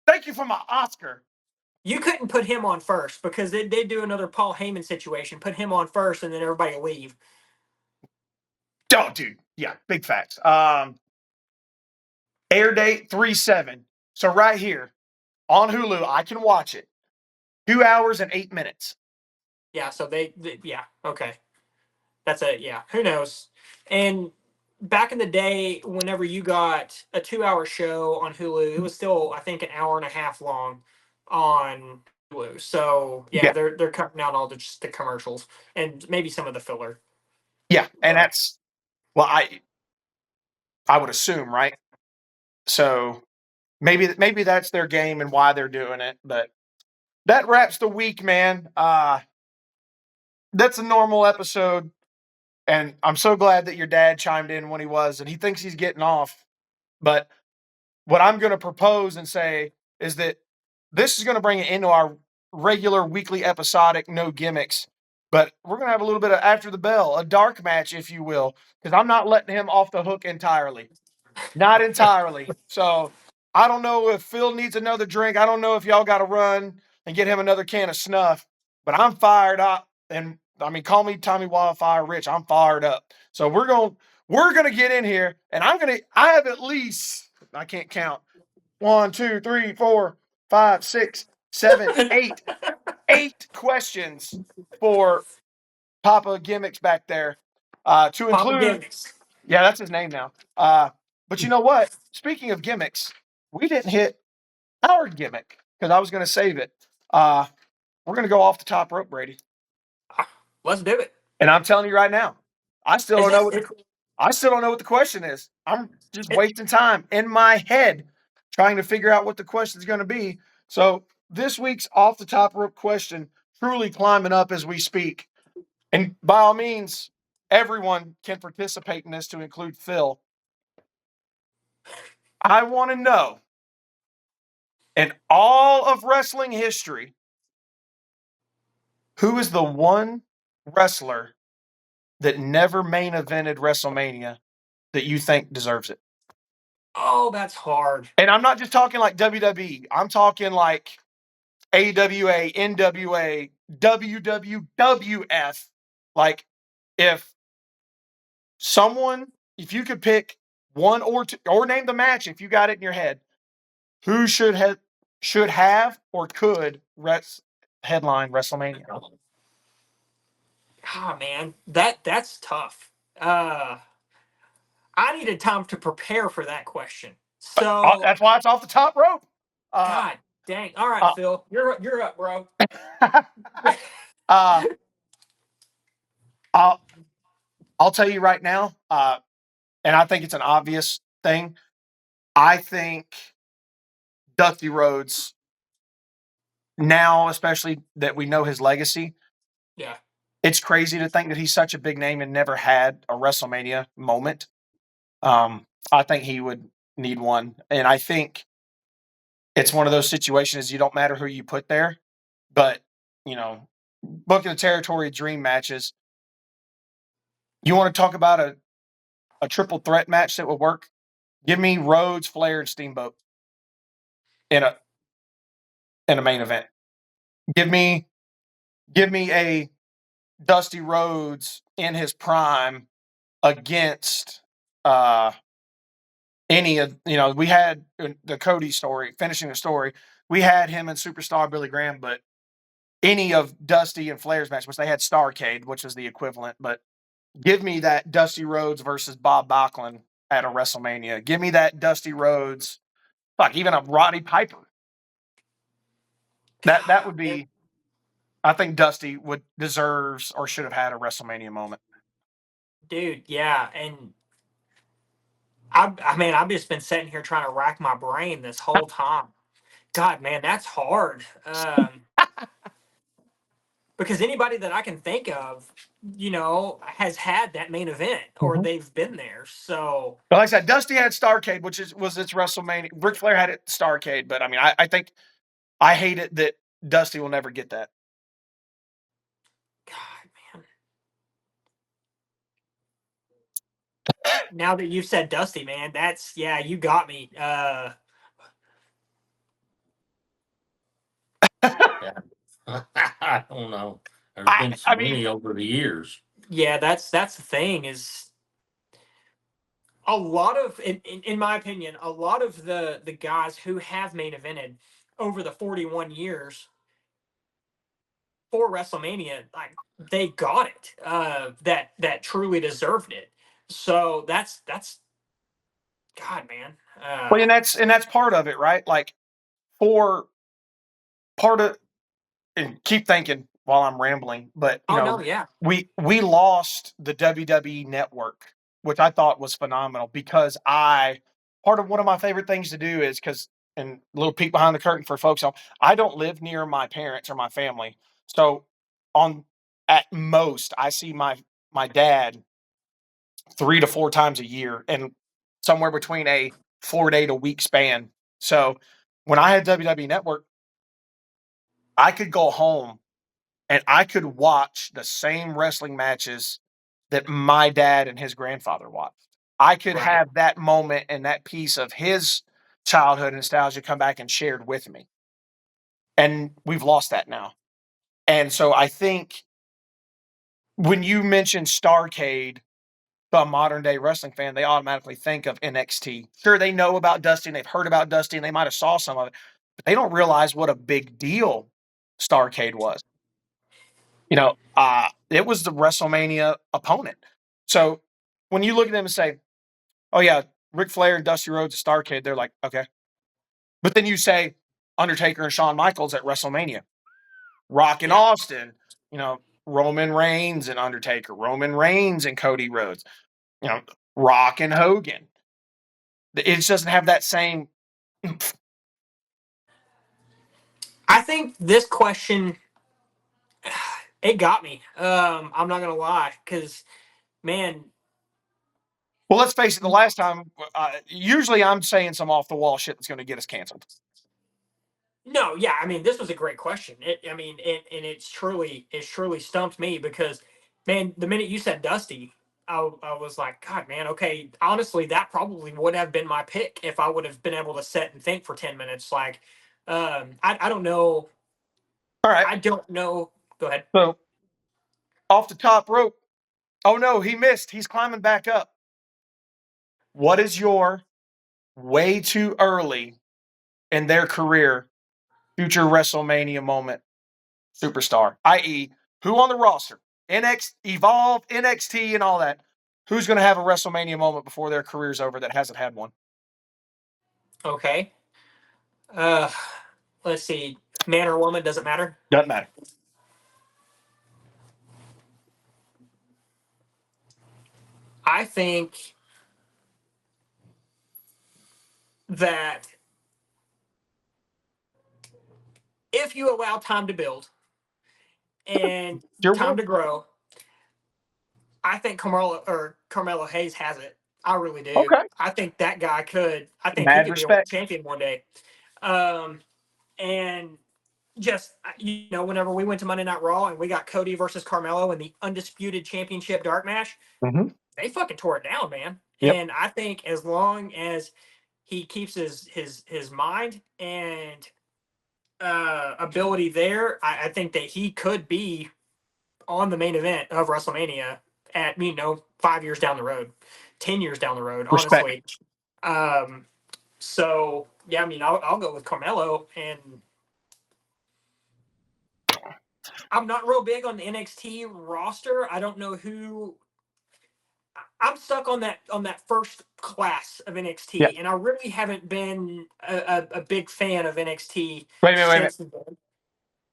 thank you for my Oscar. You couldn't put him on first because they'd do another Paul Heyman situation, put him on first, and then everybody leave. Oh, dude. Yeah, big facts. Air date 3/7. So right here on Hulu, I can watch it. 2 hours and 8 minutes. Yeah, so yeah, okay. That's it. Yeah, who knows? And back in the day, whenever you got a 2 hour show on Hulu, it was still, I think, an hour and a half long on Hulu. So yeah, Yeah. they're cutting out all just the commercials and maybe some of the filler. Yeah. And But that's, well, I would assume, right? So maybe that's their game and why they're doing it. But that wraps the week, man. That's a normal episode. And I'm so glad that your dad chimed in when he was, and he thinks he's getting off. But what I'm going to propose and say is that this is going to bring it into our regular weekly episodic No Gimmicks. But we're going to have a little bit of after the bell, a dark match, if you will, because I'm not letting him off the hook entirely. Not entirely. So I don't know if Phil needs another drink. I don't know if y'all got to run and get him another can of snuff, but I'm fired up. And I mean, call me Tommy Wildfire Rich. I'm fired up. So we're gonna get in here, and I have at least, I can't count, 1, 2, 3, 4, 5, 6, 7, 8 questions for Papa Gimmicks back there, to Papa include. Gimmicks. Yeah, that's his name now. But you know what? Speaking of gimmicks, we didn't hit our gimmick because I was going to save it. We're going to go off the top rope, Brady. Let's do it. And I'm telling you right now, I still Is don't know this what I still don't know what the question is. I'm just it, wasting time in my head trying to figure out what the question is going to be. So this week's off the top rope question truly climbing up as we speak. And by all means, everyone can participate in this to include Phil. I want to know, in all of wrestling history, who is the one wrestler that never main evented WrestleMania that you think deserves it? oh, that's hard. And I'm not just talking like WWE. I'm talking like AWA, NWA, WWF. Like, if if you could pick one or two, or name the match if you got it in your head, who should have or could headline WrestleMania? Ah, man, that's tough. I needed time to prepare for that question. So, That's why it's off the top rope. Uh, God dang. All right, uh, Phil, you're up, bro. uh, I'll I'll tell you right now, and I think it's an obvious thing. I think Dusty Rhodes, now especially that we know his legacy, Yeah. it's crazy to think that he's such a big name and never had a WrestleMania moment. I think he would need one, and I think it's one of those situations. You don't matter who you put there, but you know booking the territory dream matches. You want to talk about a triple threat match that would work? Give me Rhodes, Flair, and Steamboat in a main event. Give me a Dusty Rhodes in his prime against any of, we had the Cody story, finishing the story. We had him and Superstar Billy Graham, but any of Dusty and Flair's match, which they had Starrcade, which is the equivalent, but give me that Dusty Rhodes versus Bob Backlund at a WrestleMania. Give me that Dusty Rhodes, like even a Roddy Piper. That would be. I think Dusty deserves or should have had a WrestleMania moment. Dude, yeah, and I mean, I've just been sitting here trying to rack my brain this whole time. God, man, that's hard. Because anybody that I can think of, has had that main event or they've been there. So, but like I said, Dusty had Starrcade, which was its WrestleMania. Ric Flair had it Starrcade, but I mean, I think I hate it that Dusty will never get that. God, man. Now that you've said Dusty, man, you got me. I don't know. There's been so I mean, many over the years. Yeah, that's the thing is a lot of, in my opinion, a lot of the guys who have main evented over the 41 years for WrestleMania, like they got it, that truly deserved it. So that's God, man. well, and that's part of it, right? Like for part of, and keep thinking while I'm rambling, but No, yeah, we lost the WWE network, which I thought was phenomenal because part of one of my favorite things to do is and a little peek behind the curtain for folks, I don't live near my parents or my family. So at most I see my dad 3 to 4 times a year and somewhere between a 4-day to week span. So when I had WWE network, I could go home and I could watch the same wrestling matches that my dad and his grandfather watched. I could right. have that moment and that piece of his childhood nostalgia come back and shared with me. And we've lost that now. And so I think when you mention Starrcade, the modern day wrestling fan, they automatically think of NXT. Sure, they know about Dusty and they've heard about Dusty and they might have saw some of it, but they don't realize what a big deal Starrcade was. It was the WrestleMania opponent. So when you look at them and say, "Oh yeah, Ric Flair and Dusty Rhodes at Starrcade," they're like, "Okay," but then you say Undertaker and Shawn Michaels at WrestleMania, Rock and Yeah. Austin, Roman Reigns and Undertaker, Roman Reigns and Cody Rhodes, Rock and Hogan. It just doesn't have that same. I think this question, it got me. I'm not gonna lie, because man, Well, let's face it. The last time, usually I'm saying some off the wall shit that's going to get us canceled. no, yeah, I mean, this was a great question. And it's truly stumped me because, man, the minute you said Dusty, I was like, God, man, okay. Honestly, that probably would have been my pick if I would have been able to sit and think for 10 minutes. Like, I don't know. All right. I don't know. Go ahead. So off the top rope. Oh no, he missed. He's climbing back up. What is your way too early in their career future WrestleMania moment superstar? I.e., who on the roster? Evolve, NXT, and all that. Who's going to have a WrestleMania moment before their career's over that hasn't had one? Okay. Uh, let's see. Man or woman, doesn't matter. Doesn't matter. I think that if you allow time to build and Your time will. to grow, I think Carmelo Hayes has it. I really do. Okay. I think that guy could. I think he Mad could be a world respect. champion one day. Um, and just whenever we went to Monday Night Raw and we got Cody versus Carmelo in the undisputed championship dark match, they fucking tore it down, man. Yep. And I think as long as he keeps his mind and ability there, I think that he could be on the main event of WrestleMania at 5 years down the road, 10 years down the road, Respect. honestly. So yeah, I mean, I'll go with Carmelo, and I'm not real big on the NXT roster. I don't know who. I'm stuck on that first class of NXT, Yeah. and I really haven't been a big fan of NXT Wait a minute. since.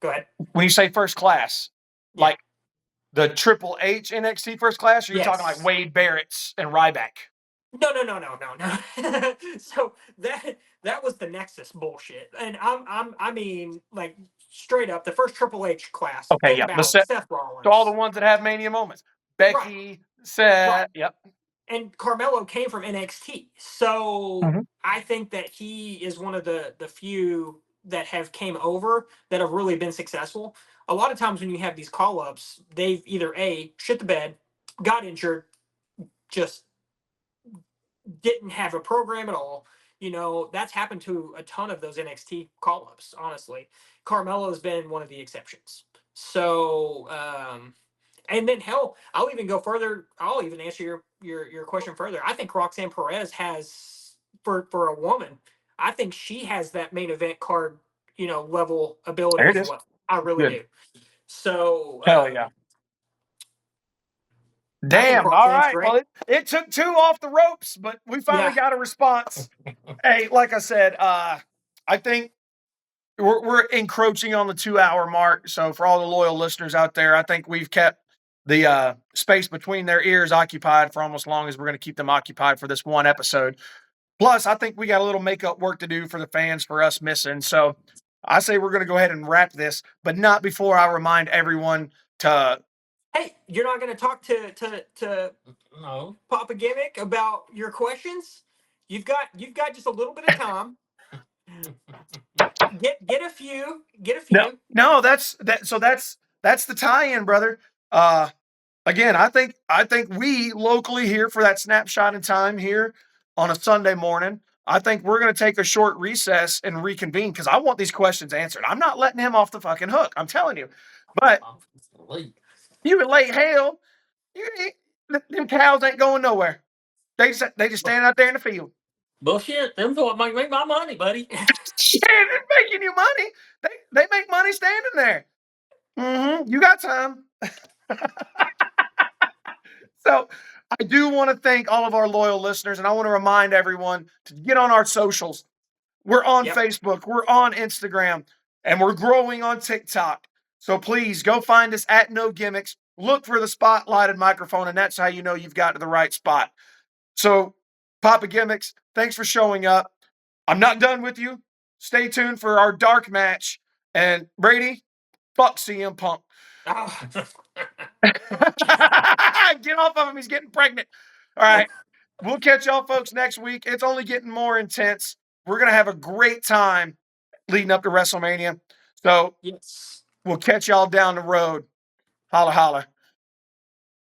Go ahead. When you say first class, Yeah. like the Triple H NXT first class, or you're talking like Yes. Wade Barrett's and Ryback? No. So that was the Nexus bullshit, and I mean, like, straight up the first Triple H class. Okay, Finn yeah. Balor, Seth Rollins. So all the ones that have Mania moments. Becky, Seth, Right. yep. And Carmelo came from NXT, so Mhm. I think that he is one of the few that have came over that have really been successful. A lot of times when you have these call ups, they've either shit the bed, got injured, just didn't have a program at all. That's happened to a ton of those NXT call ups. Honestly, Carmelo has been one of the exceptions. So, and then hell, I'll even go further. I'll even answer your question further. I think Roxanne Perez has, for a woman, I think she has that main event card, level ability There it as is. well. I really Good. do. So Hell yeah. I think Damn. All Roxanne's right. great. Well, it took 2 off the ropes, but we finally Yeah. got a response. Hey, like I said, I think we're encroaching on the 2-hour mark. So for all the loyal listeners out there, I think we've kept the space between their ears occupied for almost as long as we're going to keep them occupied for this one episode. Plus, I think we got a little makeup work to do for the fans for us missing. So I say we're going to go ahead and wrap this, but not before I remind everyone to. Hey, you're not going to talk to No. Papa Gimmick about your questions? You've got just a little bit of time. Get a few. No, that's that. So that's the tie-in, brother. Again, I think we locally here for that snapshot in time here on a Sunday morning. I think we're going to take a short recess and reconvene because I want these questions answered. I'm not letting him off the fucking hook. I'm telling you. But you can lay hell. Them cows ain't going nowhere. They just stand out there in the field. Bullshit. Them's what make my money, buddy. Shit, it's making you money. They make money standing there. You got time. So I do want to thank all of our loyal listeners, and I want to remind everyone to get on our socials. We're on Facebook, we're on Instagram, and we're growing on TikTok. So please go find us at Know Gimmicks. Look for the spotlighted microphone, and that's how you know you've got to the right spot. So, Papa Gimmicks, thanks for showing up. I'm not done with you. Stay tuned for our dark match. And Brady, fuck CM Punk. Get off of him. He's getting pregnant. All right. We'll catch y'all folks next week. It's only getting more intense. We're going to have a great time leading up to WrestleMania. So we'll catch y'all down the road. Holla, holla.